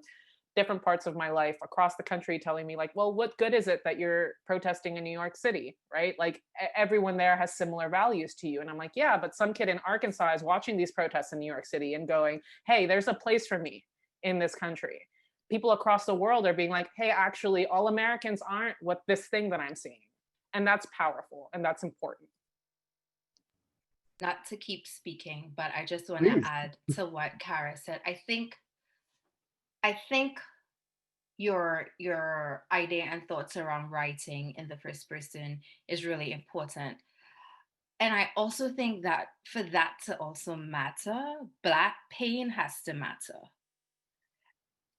different parts of my life across the country telling me, like, well, what good is it that you're protesting in New York City, right? Like, everyone there has similar values to you. And I'm like, yeah, but some kid in Arkansas is watching these protests in New York City and going, hey, there's a place for me in this country. People across the world are being like, hey, actually, all Americans aren't what this thing that I'm seeing. And that's powerful, and that's important. Not to keep speaking, but I just want Please. to add to what Cara said. I think your idea and thoughts around writing in the first person is really important. And I also think that for that to also matter, Black pain has to matter.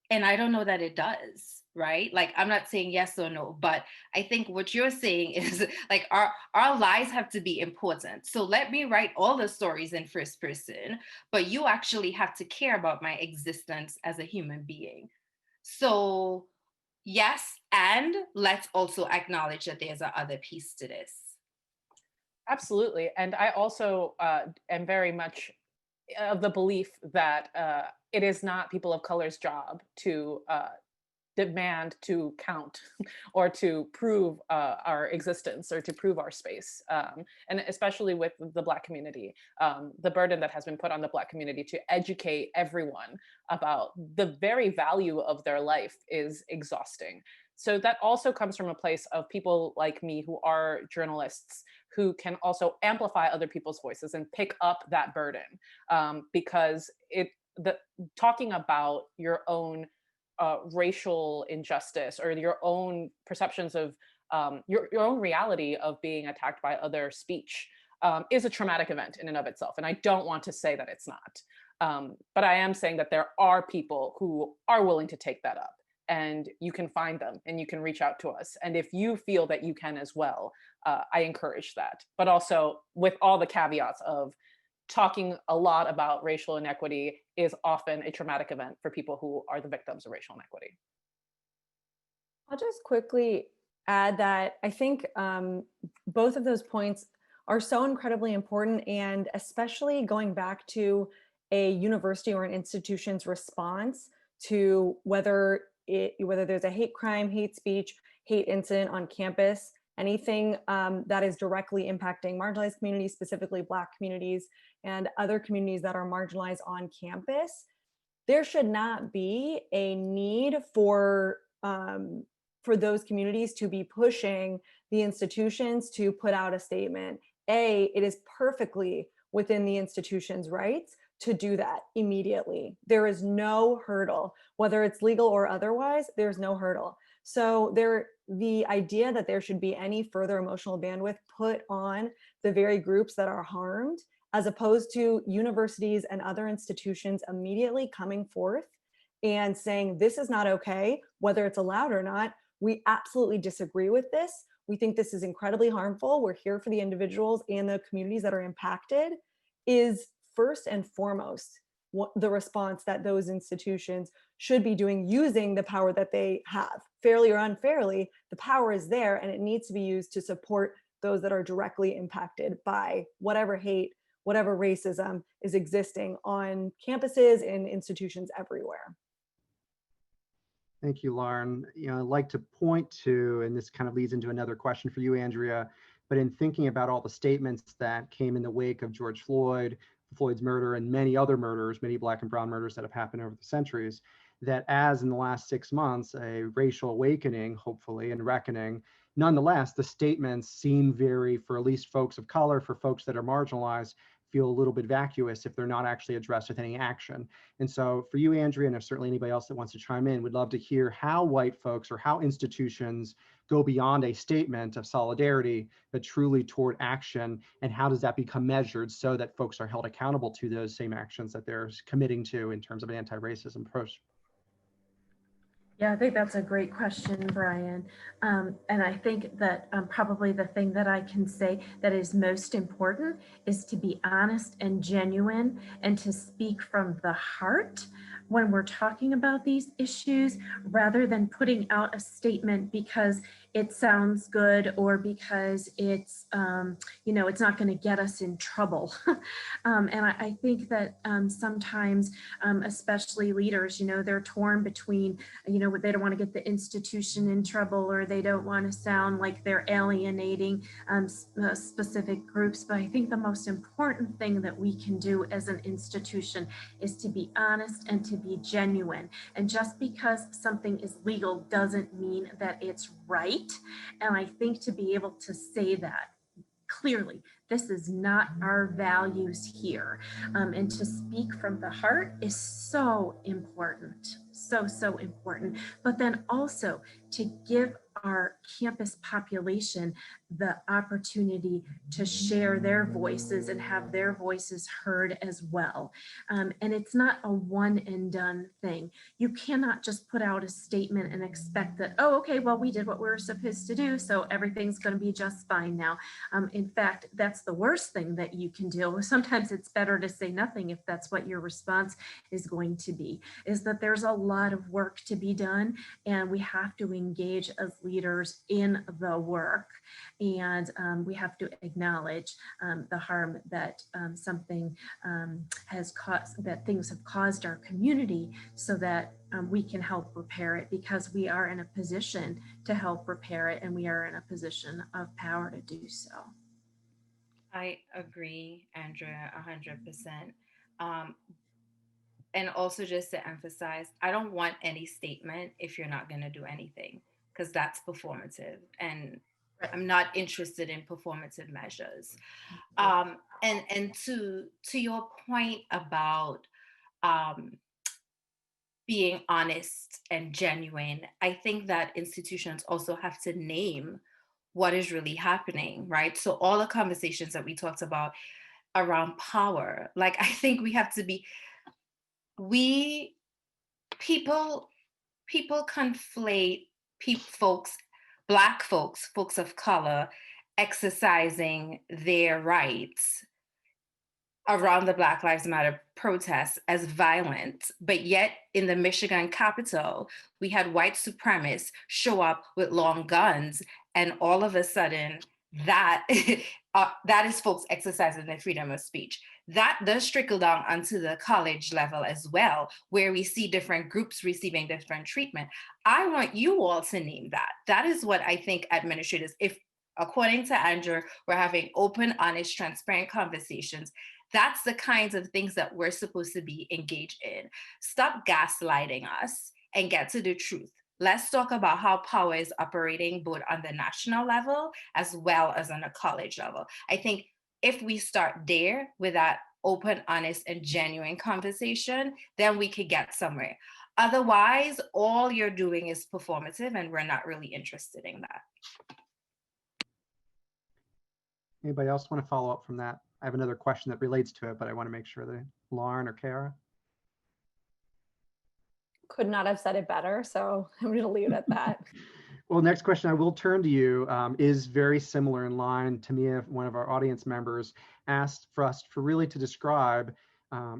And I don't know that it does, right? Like, I'm not saying yes or no, but I think what you're saying is, like, our lives have to be important. So let me write all the stories in first person, but you actually have to care about my existence as a human being. So yes, and let's also acknowledge that there's a other piece to this. Absolutely. And I also am very much of the belief that it is not people of color's job to demand to count or to prove our existence or to prove our space. And especially with the Black community, the burden that has been put on the Black community to educate everyone about the very value of their life is exhausting. So that also comes from a place of people like me who are journalists who can also amplify other people's voices and pick up that burden, because talking about your own racial injustice or your own perceptions of your own reality of being attacked by other speech is a traumatic event in and of itself. And I don't want to say that it's not. But I am saying that there are people who are willing to take that up, and you can find them and you can reach out to us. And if you feel that you can as well, I encourage that. But also with all the caveats of talking a lot about racial inequity is often a traumatic event for people who are the victims of racial inequity. I'll just quickly add that I think both of those points are so incredibly important, and especially going back to a university or an institution's response to whether there's a hate crime, hate speech, hate incident on campus, anything that is directly impacting marginalized communities, specifically Black communities and other communities that are marginalized on campus. There should not be a need for those communities to be pushing the institutions to put out a statement. It is perfectly within the institution's rights to do that immediately. There is no hurdle, whether it's legal or otherwise, there's no hurdle. So the idea that there should be any further emotional bandwidth put on the very groups that are harmed, as opposed to universities and other institutions immediately coming forth and saying, this is not okay, whether it's allowed or not, we absolutely disagree with this. We think this is incredibly harmful. We're here for the individuals and the communities that are impacted, is first and foremost the response that those institutions should be doing, using the power that they have. Fairly or unfairly, the power is there, and it needs to be used to support those that are directly impacted by whatever hate, whatever racism is existing on campuses and institutions everywhere. Thank you, Lauren. I'd like to point to, and this kind of leads into another question for you, Andrea, but in thinking about all the statements that came in the wake of George Floyd's murder and many other murders, many Black and brown murders that have happened over the centuries, that as in the last 6 months, a racial awakening, hopefully, and reckoning, nonetheless, the statements seem very, for at least folks of color, for folks that are marginalized, feel a little bit vacuous if they're not actually addressed with any action. And so for you, Andrea, and if certainly anybody else that wants to chime in, we'd love to hear how white folks or how institutions go beyond a statement of solidarity, but truly toward action? And how does that become measured so that folks are held accountable to those same actions that they're committing to in terms of an anti-racism approach? Yeah, I think that's a great question, Brian. And I think that probably the thing that I can say that is most important is to be honest and genuine and to speak from the heart when we're talking about these issues, rather than putting out a statement because it sounds good or because it's, it's not going to get us in trouble. And I think that sometimes, especially leaders, they're torn between, they don't want to get the institution in trouble, or they don't want to sound like they're alienating specific groups. But I think the most important thing that we can do as an institution is to be honest and to be genuine. And just because something is legal doesn't mean that it's right. And I think to be able to say that clearly, this is not our values here. And to speak from the heart is so important, so important. But then also to give our campus population the opportunity to share their voices and have their voices heard as well. And it's not a one and done thing. You cannot just put out a statement and expect that, oh, okay, well, we did what we were supposed to do, so everything's going to be just fine now. In fact, that's the worst thing that you can do. Sometimes it's better to say nothing if that's what your response is going to be, is that there's a lot of work to be done, and we have to engage as leaders in the work. And we have to acknowledge the harm that something has caused, that things have caused our community, so that we can help repair it, because we are in a position to help repair it, and we are in a position of power to do so. I agree, Andrea, 100%. And also, just to emphasize, I don't want any statement if you're not going to do anything, because that's performative, and I'm not interested in performative measures. And to your point about being honest and genuine, I think that institutions also have to name what is really happening, right? So all the conversations that we talked about around power, like, I think we have to be, people conflate folks, Black folks of color, exercising their rights around the Black Lives Matter protests as violent, but yet in the Michigan Capitol, we had white supremacists show up with long guns, and all of a sudden, that that is folks exercising their freedom of speech. That does trickle down onto the college level as well, where we see different groups receiving different treatment. I want you all to name that. That is what I think administrators, if according to Andrew, we're having open, honest, transparent conversations, that's the kinds of things that we're supposed to be engaged in. Stop gaslighting us and get to the truth. Let's talk about how power is operating both on the national level as well as on a college level. I think if we start there with that open, honest, and genuine conversation, then we could get somewhere. Otherwise, all you're doing is performative, and we're not really interested in that. Anybody else want to follow up from that? I have another question that relates to it, but I want to make sure that Lauren or Cara. Could not have said it better, so I'm going to leave it at that. Well, next question I will turn to you is very similar in line. Tamia, one of our audience members, asked for us for really to describe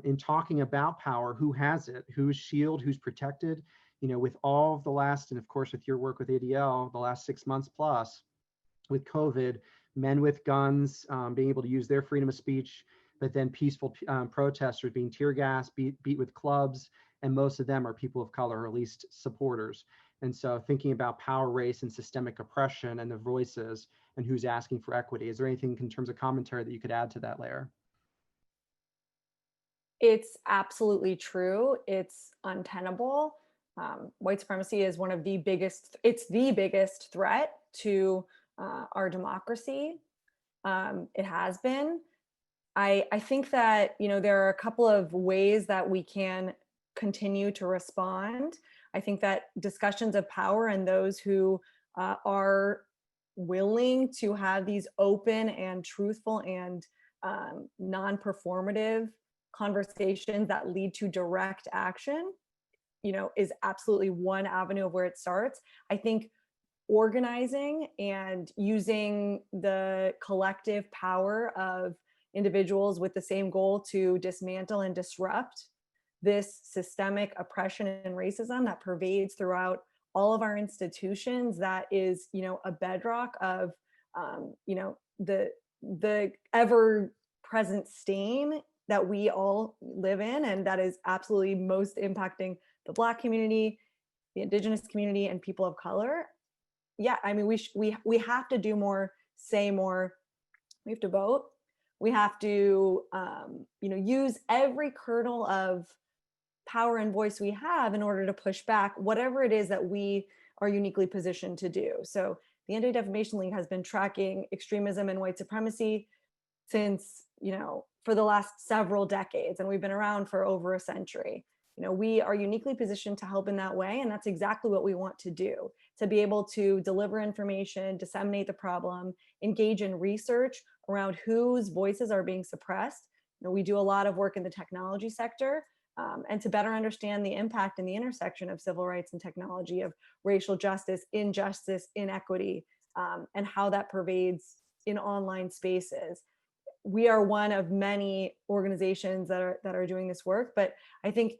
in talking about power, who has it, who's shielded, who's protected, with all of the last, and of course with your work with ADL, the last 6 months plus with COVID, men with guns being able to use their freedom of speech, but then peaceful protesters being tear gassed, beat with clubs, and most of them are people of color, or at least supporters. And so thinking about power, race, and systemic oppression and the voices and who's asking for equity, is there anything in terms of commentary that you could add to that layer? It's absolutely true. It's untenable. White supremacy is one of the biggest, it's the biggest threat to our democracy. It has been. I think that, there are a couple of ways that we can continue to respond. I think that discussions of power and those who are willing to have these open and truthful and non-performative conversations that lead to direct action, is absolutely one avenue of where it starts. I think organizing and using the collective power of individuals with the same goal to dismantle and disrupt this systemic oppression and racism that pervades throughout all of our institutions, that is, a bedrock of, the ever present stain that we all live in, and that is absolutely most impacting the Black community, the Indigenous community, and people of color. Yeah, I mean, we have to do more, say more. We have to vote. We have to, use every kernel of power and voice we have in order to push back whatever it is that we are uniquely positioned to do. So the Anti-Defamation League has been tracking extremism and white supremacy since, for the last several decades, and we've been around for over a century. We are uniquely positioned to help in that way, and that's exactly what we want to do, to be able to deliver information, disseminate the problem, engage in research around whose voices are being suppressed. We do a lot of work in the technology sector, and to better understand the impact and the intersection of civil rights and technology, of racial justice, injustice, inequity, and how that pervades in online spaces. We are one of many organizations that are doing this work, but I think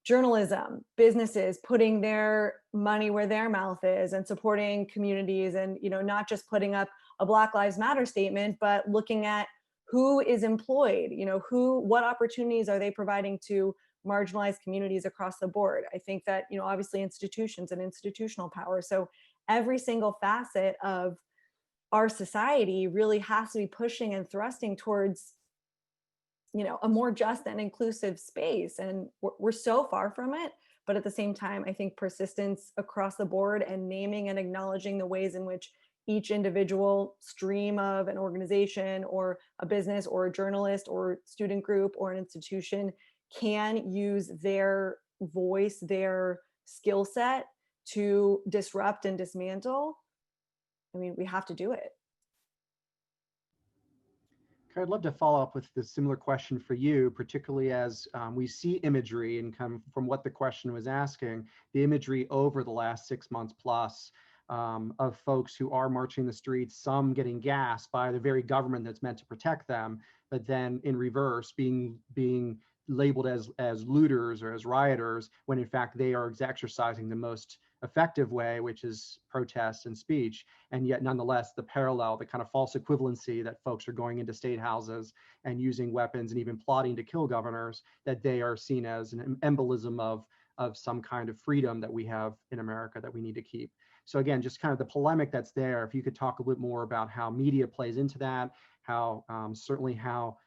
journalism, businesses putting their money where their mouth is and supporting communities, and not just putting up a Black Lives Matter statement, but looking at who is employed, what opportunities are they providing to marginalized communities across the board. I think that, obviously institutions and institutional power. So every single facet of our society really has to be pushing and thrusting towards, a more just and inclusive space. And we're so far from it. But at the same time, I think persistence across the board and naming and acknowledging the ways in which each individual stream of an organization or a business or a journalist or student group or an institution can use their voice, their skill set to disrupt and dismantle. I mean, we have to do it. I'd love to follow up with this similar question for you, particularly as we see imagery, and come from what the question was asking, the imagery over the last 6 months plus of folks who are marching the streets, some getting gassed by the very government that's meant to protect them, but then in reverse being labeled as looters or as rioters, when in fact they are exercising the most effective way, which is protest and speech. And yet nonetheless, the parallel, the kind of false equivalency that folks are going into state houses and using weapons and even plotting to kill governors, that they are seen as an embolism of some kind of freedom that we have in America that we need to keep. So again, just kind of the polemic that's there, if you could talk a bit more about how media plays into that, how certainly how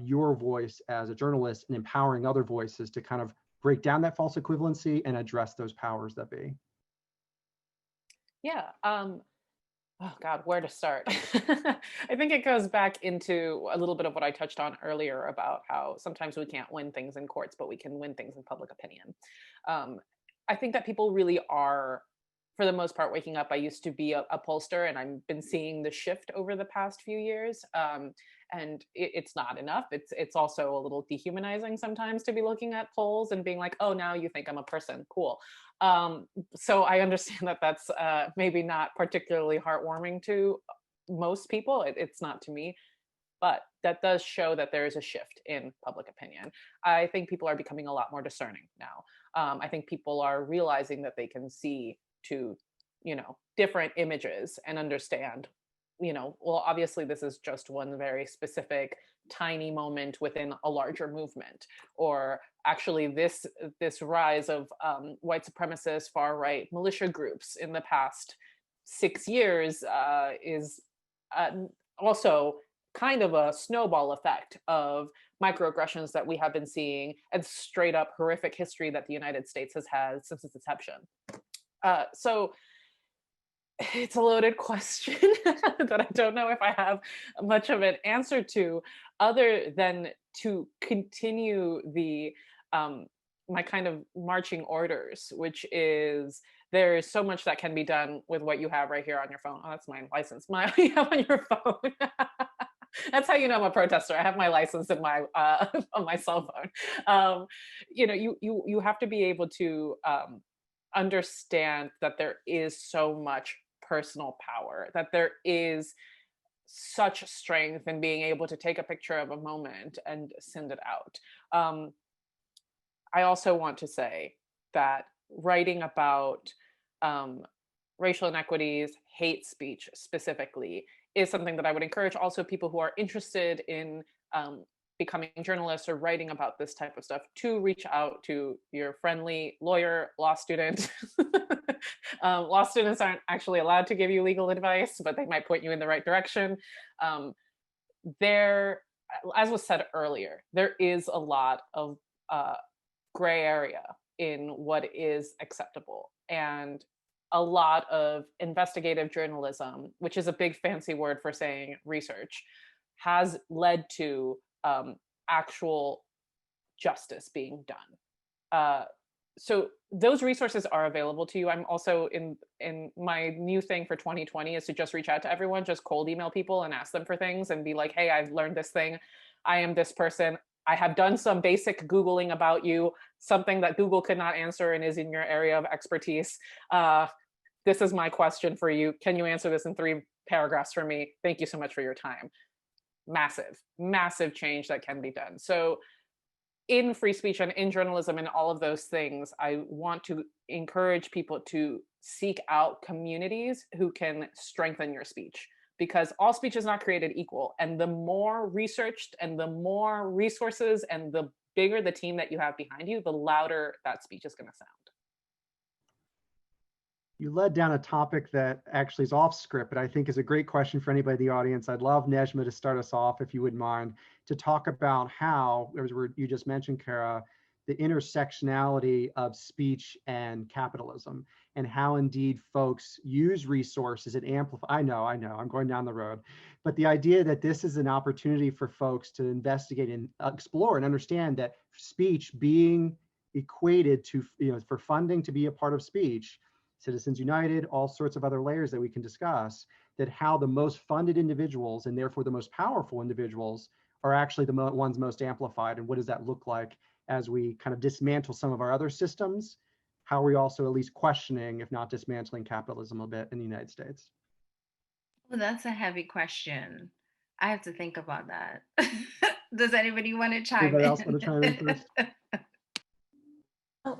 your voice as a journalist and empowering other voices to kind of break down that false equivalency and address those powers that be. Yeah. Oh God, where to start? I think it goes back into a little bit of what I touched on earlier about how sometimes we can't win things in courts, but we can win things in public opinion. I think that people really are, for the most part, waking up. I used to be a pollster, and I've been seeing the shift over the past few years. And it's not enough. It's also a little dehumanizing sometimes to be looking at polls and being like, oh, now you think I'm a person. Cool. So I understand that that's maybe not particularly heartwarming to most people. It's not to me, but that does show that there is a shift in public opinion. I think people are becoming a lot more discerning now. I think people are realizing that they can see to, different images and understand, well, obviously this is just one very specific tiny moment within a larger movement, or actually this rise of white supremacist far right militia groups in the past 6 years is also kind of a snowball effect of microaggressions that we have been seeing and straight up horrific history that the United States has had since its inception. So it's a loaded question that I don't know if I have much of an answer to, other than to continue the my kind of marching orders, which is there is so much that can be done with what you have right here on your phone. Oh, that's my license. You have on your phone. That's how you know I'm a protester. I have my license in my on my cell phone. You have to be able to understand that there is so much personal power, that there is such strength in being able to take a picture of a moment and send it out. I also want to say that writing about racial inequities, hate speech specifically, is something that I would encourage also people who are interested in becoming journalists or writing about this type of stuff to reach out to your friendly lawyer, law student. Law students aren't actually allowed to give you legal advice, but they might point you in the right direction. There, as was said earlier, there is a lot of gray area in what is acceptable. And a lot of investigative journalism, which is a big fancy word for saying research, has led to actual justice being done. So those resources are available to you. I'm also in my new thing for 2020 is to just reach out to everyone, just cold email people and ask them for things and be like, hey, I've learned this thing. I am this person. I have done some basic Googling about you, something that Google could not answer and is in your area of expertise. This is my question for you. Can you answer this in 3 paragraphs for me? Thank you so much for your time. Massive, massive change that can be done. So in free speech and in journalism and all of those things, I want to encourage people to seek out communities who can strengthen your speech, because all speech is not created equal. And the more researched and the more resources and the bigger the team that you have behind you, the louder that speech is going to sound. You led down a topic that actually is off script, but I think is a great question for anybody in the audience. I'd love Neijma to start us off, if you wouldn't mind, to talk about how, as you just mentioned, Cara, the intersectionality of speech and capitalism, and how indeed folks use resources and amplify. I know, I'm going down the road, but the idea that this is an opportunity for folks to investigate and explore and understand that speech being equated to, for funding to be a part of speech, Citizens United, all sorts of other layers that we can discuss, that how the most funded individuals and therefore the most powerful individuals are actually the ones most amplified. And what does that look like as we kind of dismantle some of our other systems? How are we also at least questioning, if not dismantling, capitalism a bit in the United States? Well, that's a heavy question. I have to think about that. Does anybody want to chime Anybody in? else want to chime in first? Oh,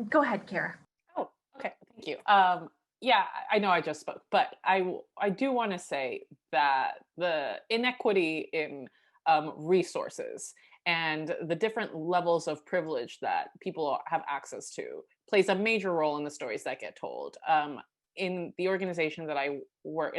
go ahead, Cara. Oh, okay, thank you. Yeah, I know I just spoke, but I do want to say that the inequity in resources and the different levels of privilege that people have access to plays a major role in the stories that get told. In the organization that I work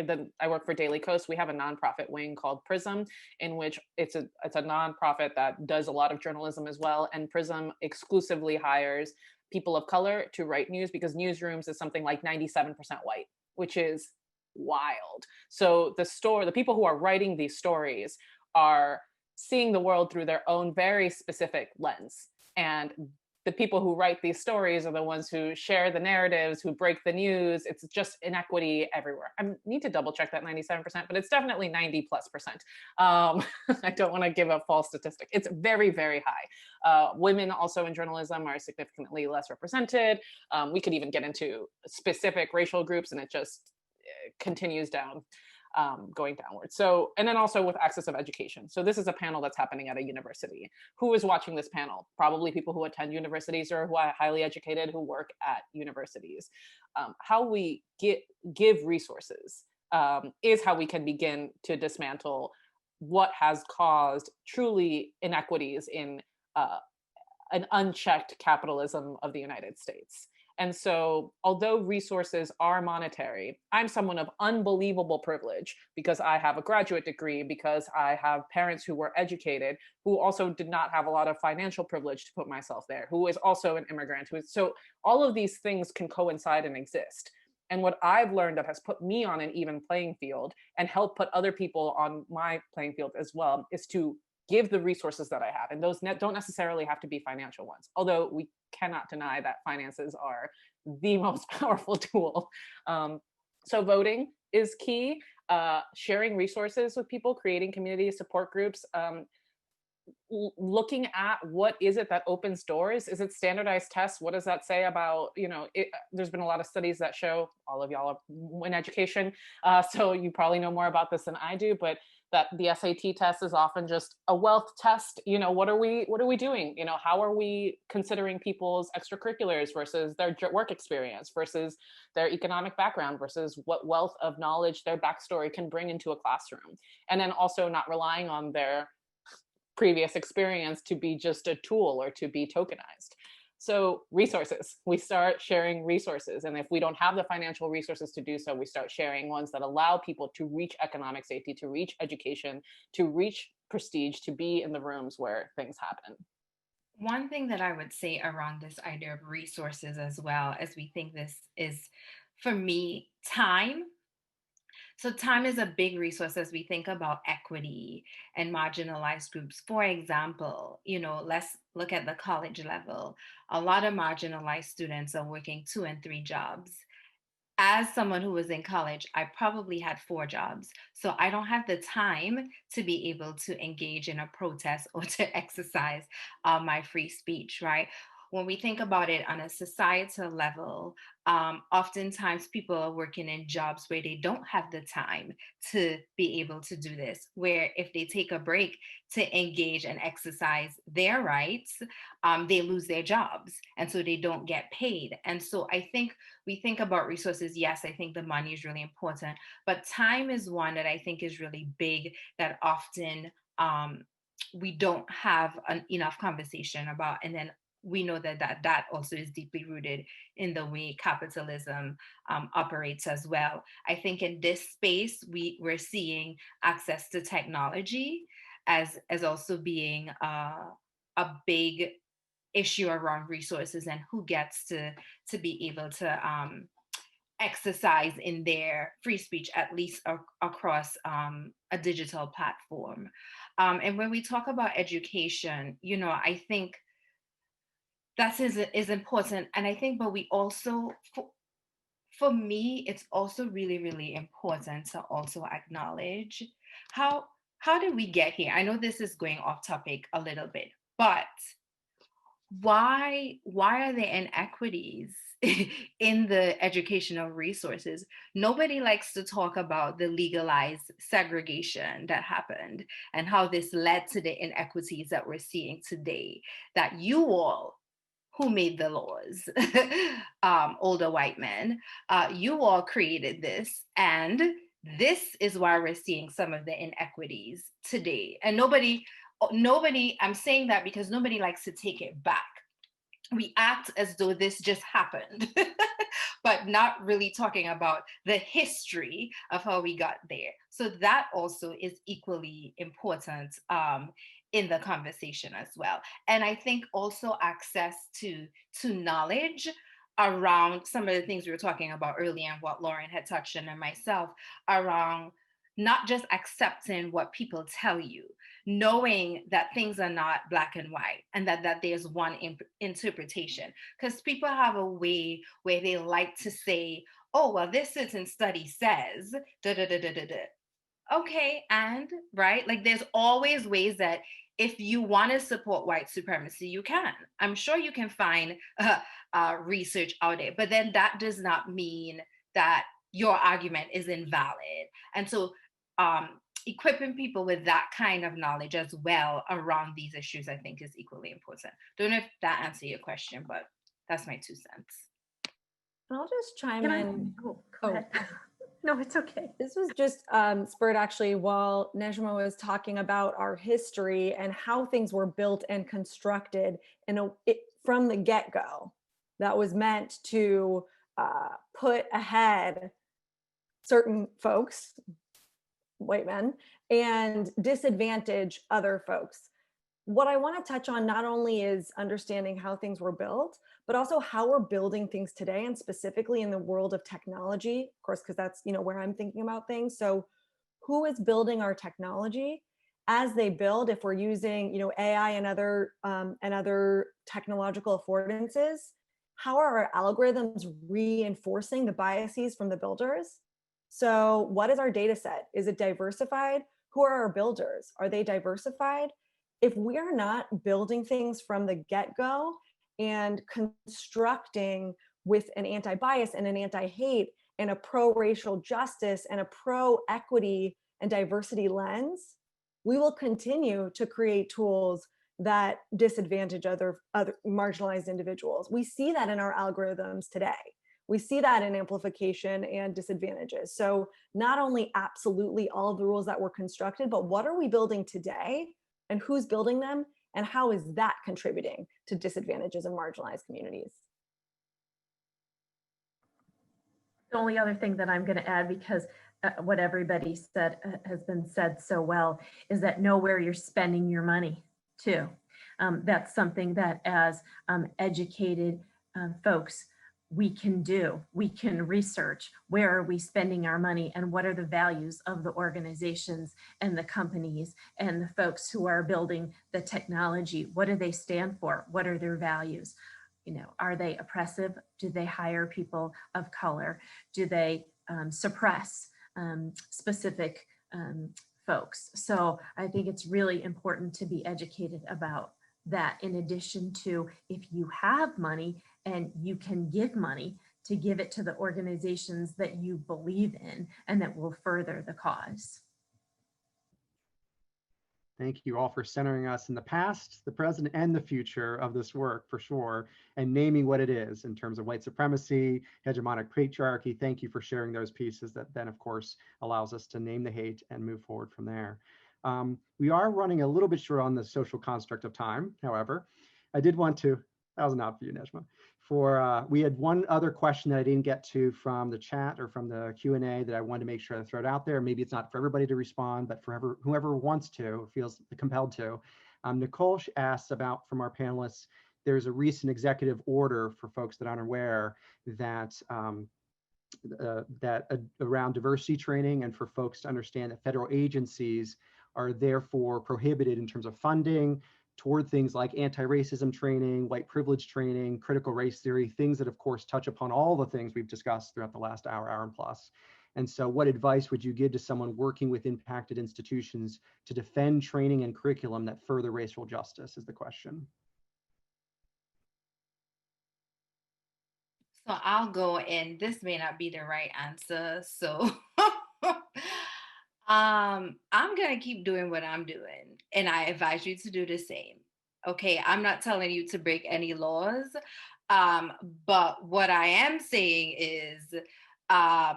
for Daily Kos, we have a nonprofit wing called Prism, in which it's a nonprofit that does a lot of journalism as well. And Prism exclusively hires people of color to write news, because newsrooms is something like 97% white, which is wild. So the people who are writing these stories are seeing the world through their own very specific lens. And the people who write these stories are the ones who share the narratives, who break the news. It's just inequity everywhere. I need to double check that 97%, but it's definitely 90+%. I don't want to give a false statistic. It's very, very high. Women also in journalism are significantly less represented. We could even get into specific racial groups, and it just continues down. Going downward. So, and then also with access of education. So this is a panel that's happening at a university. Who is watching this panel? Probably people who attend universities or who are highly educated, who work at universities. How we give resources is how we can begin to dismantle what has caused truly inequities in an unchecked capitalism of the United States. And so, although resources are monetary, I'm someone of unbelievable privilege because I have a graduate degree, because I have parents who were educated, who also did not have a lot of financial privilege to put myself there, who is also an immigrant. So all of these things can coincide and exist. And what I've learned that has put me on an even playing field and helped put other people on my playing field as well is to give the resources that I have. And those don't necessarily have to be financial ones, although we cannot deny that finances are the most powerful tool. So voting is key. Sharing resources with people, creating community support groups, looking at what is it that opens doors. Is it standardized tests? What does that say about, there's been a lot of studies that show, all of y'all are in education, so you probably know more about this than I do, but that the SAT test is often just a wealth test. What are we doing? How are we considering people's extracurriculars versus their work experience versus their economic background versus what wealth of knowledge their backstory can bring into a classroom? And then also not relying on their previous experience to be just a tool or to be tokenized. So resources, we start sharing resources. And if we don't have the financial resources to do so, we start sharing ones that allow people to reach economic safety, to reach education, to reach prestige, to be in the rooms where things happen. One thing that I would say around this idea of resources as well, as we think this is, for me, time. So time is a big resource as we think about equity and marginalized groups. For example, let's look at the college level. A lot of marginalized students are working 2 and 3 jobs. As someone who was in college, I probably had 4 jobs. So I don't have the time to be able to engage in a protest or to exercise my free speech, right? When we think about it on a societal level, oftentimes people are working in jobs where they don't have the time to be able to do this, where if they take a break to engage and exercise their rights, they lose their jobs. And so they don't get paid. And so I think we think about resources. Yes, I think the money is really important, but time is one that I think is really big that often we don't have enough conversation about. And then we know that also is deeply rooted in the way capitalism operates as well. I think in this space, we're seeing access to technology as also being a big issue around resources and who gets to be able to exercise in their free speech, at least across a digital platform. And when we talk about education, I think that is important. And I think, but we also, for me, it's also really, really important to also acknowledge how did we get here? I know this is going off topic a little bit, but why are there inequities in the educational resources? Nobody likes to talk about the legalized segregation that happened and how this led to the inequities that we're seeing today, that you all who made the laws, older white men, you all created this. And this is why we're seeing some of the inequities today. And nobody, I'm saying that because nobody likes to take it back. We act as though this just happened, but not really talking about the history of how we got there. So that also is equally important in the conversation as well. And I think also access to knowledge around some of the things we were talking about earlier and what Lauren had touched on and myself around not just accepting what people tell you, knowing that things are not black and white and that there's one interpretation. Because people have a way where they like to say, oh, well, this certain study says, da da da da da da. Okay, and right, like there's always ways that if you want to support white supremacy, you can. I'm sure you can find research out there, but then that does not mean that your argument is invalid. And so equipping people with that kind of knowledge as well around these issues, I think is equally important. Don't know if that answers your question, but that's my 2 cents. I'll just chime in. Go ahead. No, it's okay. This was just spurred actually while Neijma was talking about our history and how things were built and constructed from the get-go. That was meant to put ahead certain folks, white men, and disadvantage other folks. What I want to touch on not only is understanding how things were built, but also how we're building things today, and specifically in the world of technology, of course, because that's where I'm thinking about things. So who is building our technology, as they build, if we're using, you know, AI and other technological affordances, how are our algorithms reinforcing the biases from the builders? So what is our data set? Is it diversified? Who are our builders? Are they diversified? If we're not building things from the get-go and constructing with an anti-bias and an anti-hate and a pro-racial justice and a pro-equity and diversity lens, we will continue to create tools that disadvantage other marginalized individuals. We see that in our algorithms today. We see that in amplification and disadvantages. So not only absolutely all of the rules that were constructed, but what are we building today and who's building them and how is that contributing to disadvantages in marginalized communities? The only other thing that I'm going to add, because what everybody said has been said so well, is that know where you're spending your money too. That's something that as educated folks, we can do. We can research where are we spending our money and what are the values of the organizations and the companies and the folks who are building the technology. What do they stand for? What are their values? You know, are they oppressive? Do they hire people of color? Do they suppress specific folks? So I think it's really important to be educated about that, in addition to, if you have money and you can give money, to give it to the organizations that you believe in and that will further the cause. Thank you all for centering us in the past, the present, and the future of this work, for sure, and naming what it is in terms of white supremacy, hegemonic patriarchy. Thank you for sharing those pieces that then, of course, allows us to name the hate and move forward from there. We are running a little bit short on the social construct of time, however. I did want to, that was an odd for you, Neijma. We had one other question that I didn't get to from the chat or from the Q&A that I wanted to make sure I throw it out there. Maybe it's not for everybody to respond, but for whoever wants to, feels compelled to. Nicole asks about, from our panelists, there's a recent executive order for folks that aren't aware that around diversity training, and for folks to understand that federal agencies are therefore prohibited in terms of funding toward things like anti-racism training, white privilege training, critical race theory, things that of course touch upon all the things we've discussed throughout the last hour and plus. And so what advice would you give to someone working with impacted institutions to defend training and curriculum that further racial justice, is the question. So I'll go, and this may not be the right answer. So I'm going to keep doing what I'm doing, and I advise you to do the same. Okay, I'm not telling you to break any laws, but what I am saying is I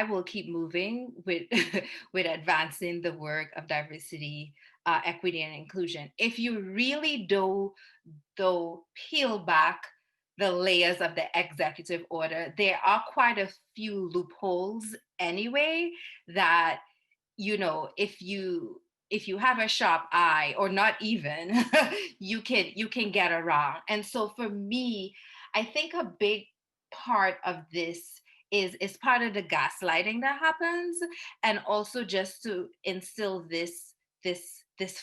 will keep moving with with advancing the work of diversity, equity, and inclusion. If you really do peel back the layers of the executive order, there are quite a few loopholes anyway that, you know, if you have a sharp eye, or not even, you can get around. And so for me, I think a big part of this is part of the gaslighting that happens, and also just to instill this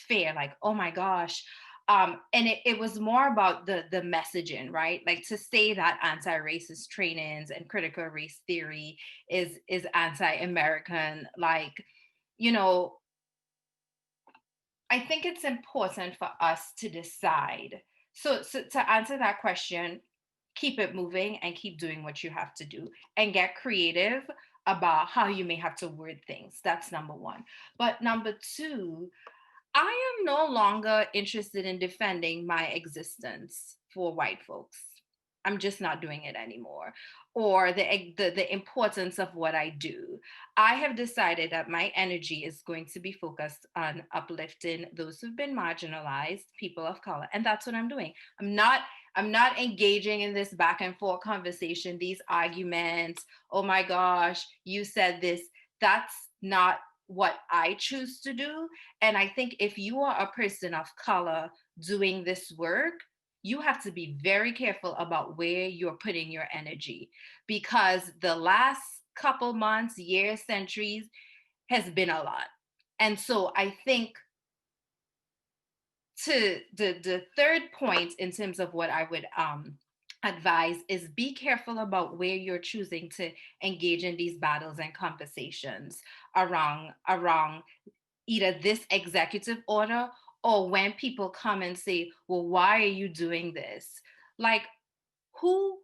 fear, like, oh my gosh. And it was more about the messaging, right? Like, to say that anti-racist trainings and critical race theory is anti-American, like, you know, I think it's important for us to decide. So to answer that question, keep it moving and keep doing what you have to do, and get creative about how you may have to word things. That's number one. But number two, I am no longer interested in defending my existence for white folks. I'm just not doing it anymore. Or the importance of what I do. I have decided that my energy is going to be focused on uplifting those who've been marginalized, people of color, and that's what I'm doing. I'm not engaging in this back and forth conversation, these arguments. Oh my gosh, you said this. That's not what I choose to do. And I think if you are a person of color doing this work, you have to be very careful about where you're putting your energy, because the last couple months, years, centuries has been a lot. And so I think to the third point in terms of what I would advise is be careful about where you're choosing to engage in these battles and conversations around either this executive order, or when people come and say, well, why are you doing this? Like, who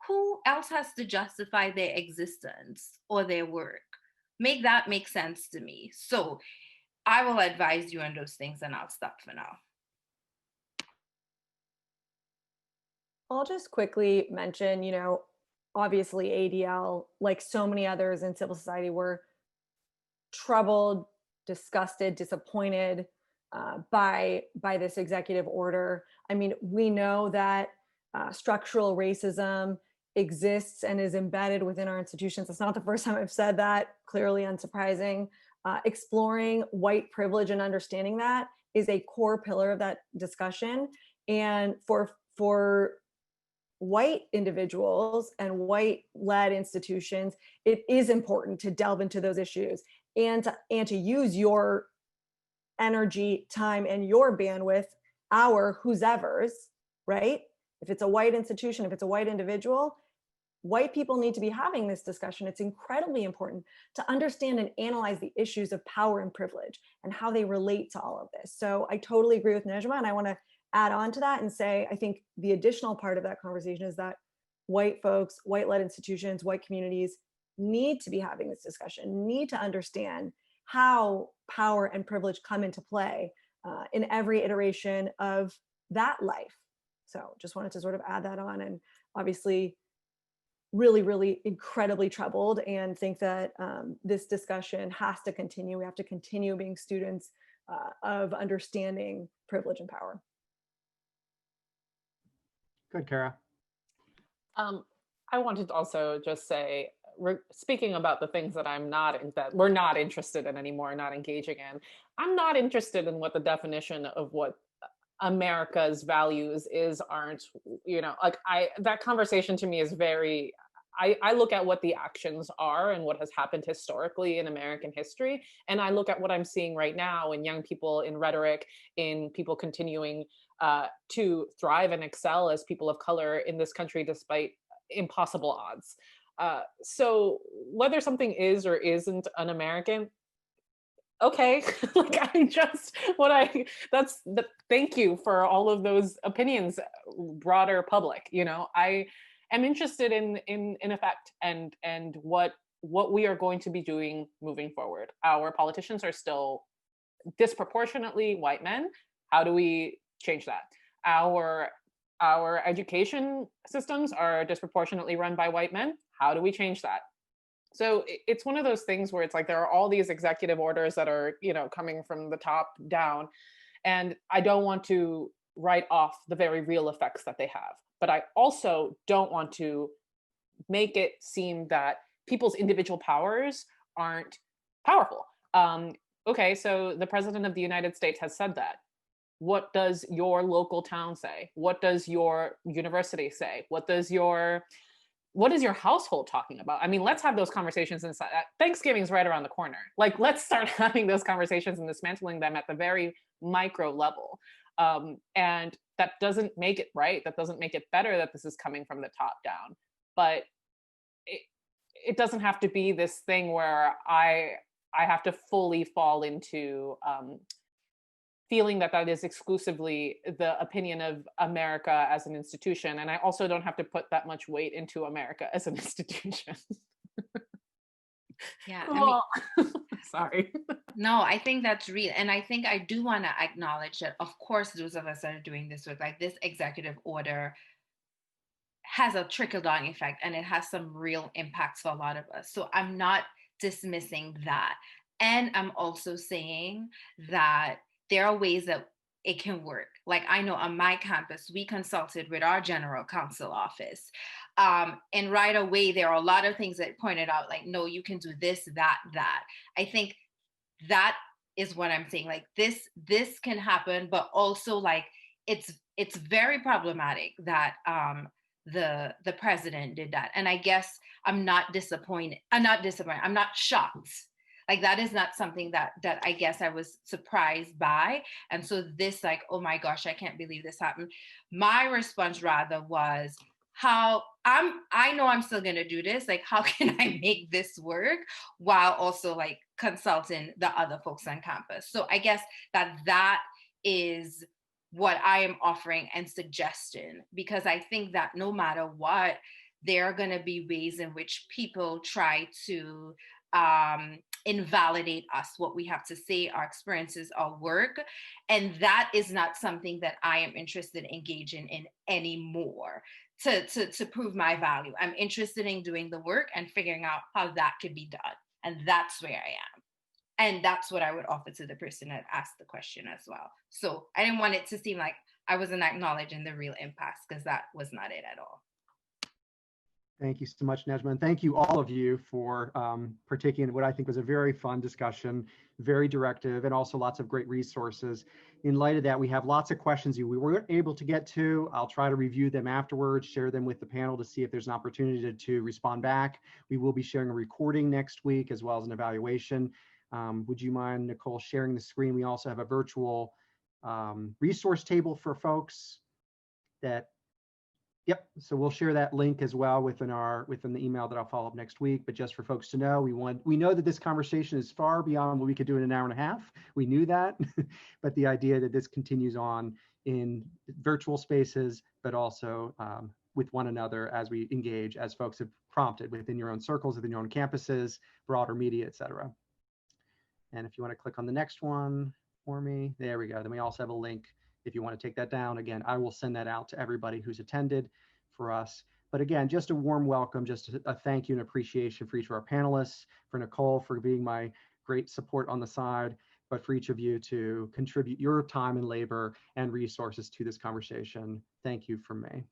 else has to justify their existence or their work? Make that make sense to me. So I will advise you on those things, and I'll stop for now. I'll just quickly mention, obviously ADL, like so many others in civil society, were troubled, disgusted, disappointed by this executive order. I mean, we know that structural racism exists and is embedded within our institutions. It's not the first time I've said that, clearly unsurprising. Exploring white privilege and understanding that is a core pillar of that discussion. And for white individuals and white-led institutions, it is important to delve into those issues and to use your energy, time, and your bandwidth, whose ever's, right? If it's a white institution, if it's a white individual, white people need to be having this discussion. It's incredibly important to understand and analyze the issues of power and privilege and how they relate to all of this. So I totally agree with Neijma, and I want to add on to that and say, I think the additional part of that conversation is that white folks, white-led institutions, white communities need to be having this discussion, need to understand how power and privilege come into play in every iteration of that life. So just wanted to sort of add that on, and obviously really, really incredibly troubled, and think that this discussion has to continue. We have to continue being students of understanding privilege and power. Good, Cara. I wanted to also just say, speaking about the things that that we're not interested in anymore, not engaging in, I'm not interested in what the definition of what America's values aren't, that conversation to me is very, I look at what the actions are and what has happened historically in American history. And I look at what I'm seeing right now in young people, in rhetoric, in people continuing to thrive and excel as people of color in this country despite impossible odds. So whether something is or isn't un-American, okay, thank you for all of those opinions, broader public. I am interested in effect and what we are going to be doing moving forward. Our politicians are still disproportionately white men. How do we change that? Our education systems are disproportionately run by white men. How do we change that? So it's one of those things where it's like there are all these executive orders that are, coming from the top down, and I don't want to write off the very real effects that they have. But I also don't want to make it seem that people's individual powers aren't powerful. Okay, so the President of the United States has said that. What does your local town say? What does your university say? What is your household talking about? I mean, let's have those conversations inside. Thanksgiving's right around the corner. Like, let's start having those conversations and dismantling them at the very micro level. And that doesn't make it right. That doesn't make it better that this is coming from the top down. But it doesn't have to be this thing where I have to fully fall into feeling that is exclusively the opinion of America as an institution. And I also don't have to put that much weight into America as an institution. Yeah. Cool. Sorry. No, I think that's real. And I think I do want to acknowledge that, of course, those of us that are doing this work, like this executive order has a trickle-down effect, and it has some real impacts for a lot of us. So I'm not dismissing that. And I'm also saying that there are ways that it can work. Like, I know on my campus, we consulted with our general counsel office. And right away, there are a lot of things that pointed out, like, no, you can do this, that. I think that is what I'm saying. Like, this can happen, but also, like, it's very problematic that the president did that. And I guess I'm not disappointed. I'm not shocked. Like that is not something that I guess I was surprised by. And so this like, oh my gosh, I can't believe this happened. My response rather was, I know I'm still gonna do this. Like, how can I make this work while also like consulting the other folks on campus? So I guess that is what I am offering and suggesting, because I think that no matter what, there are going to be ways in which people try to invalidate us, what we have to say, our experiences, our work. And that is not something that I am interested in engaging in anymore to prove my value. I'm interested in doing the work and figuring out how that could be done. And that's where I am. And that's what I would offer to the person that asked the question as well. So I didn't want it to seem like I wasn't acknowledging the real impasse, because that was not it at all. Thank you so much, Neijma, and thank you all of you for partaking in what I think was a very fun discussion, very directive, and also lots of great resources. In light of that, we have lots of questions we weren't able to get to. I'll try to review them afterwards, share them with the panel to see if there's an opportunity to respond back. We will be sharing a recording next week as well as an evaluation. Would you mind, Nicole, sharing the screen? We also have a virtual resource table for folks that, yep, so we'll share that link as well within the email that I'll follow up next week. But just for folks to know, we know that this conversation is far beyond what we could do in an hour and a half. We knew that, but the idea that this continues on in virtual spaces, but also with one another as we engage, as folks have prompted within your own circles, within your own campuses, broader media, et cetera. And if you want to click on the next one for me, there we go. Then we also have a link if you want to take that down. Again, I will send that out to everybody who's attended for us. But again, just a warm welcome, just a thank you and appreciation for each of our panelists, for Nicole for being my great support on the side, but for each of you to contribute your time and labor and resources to this conversation. Thank you from me.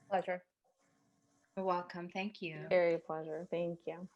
Pleasure. You're welcome. Thank you. Very pleasure. Thank you.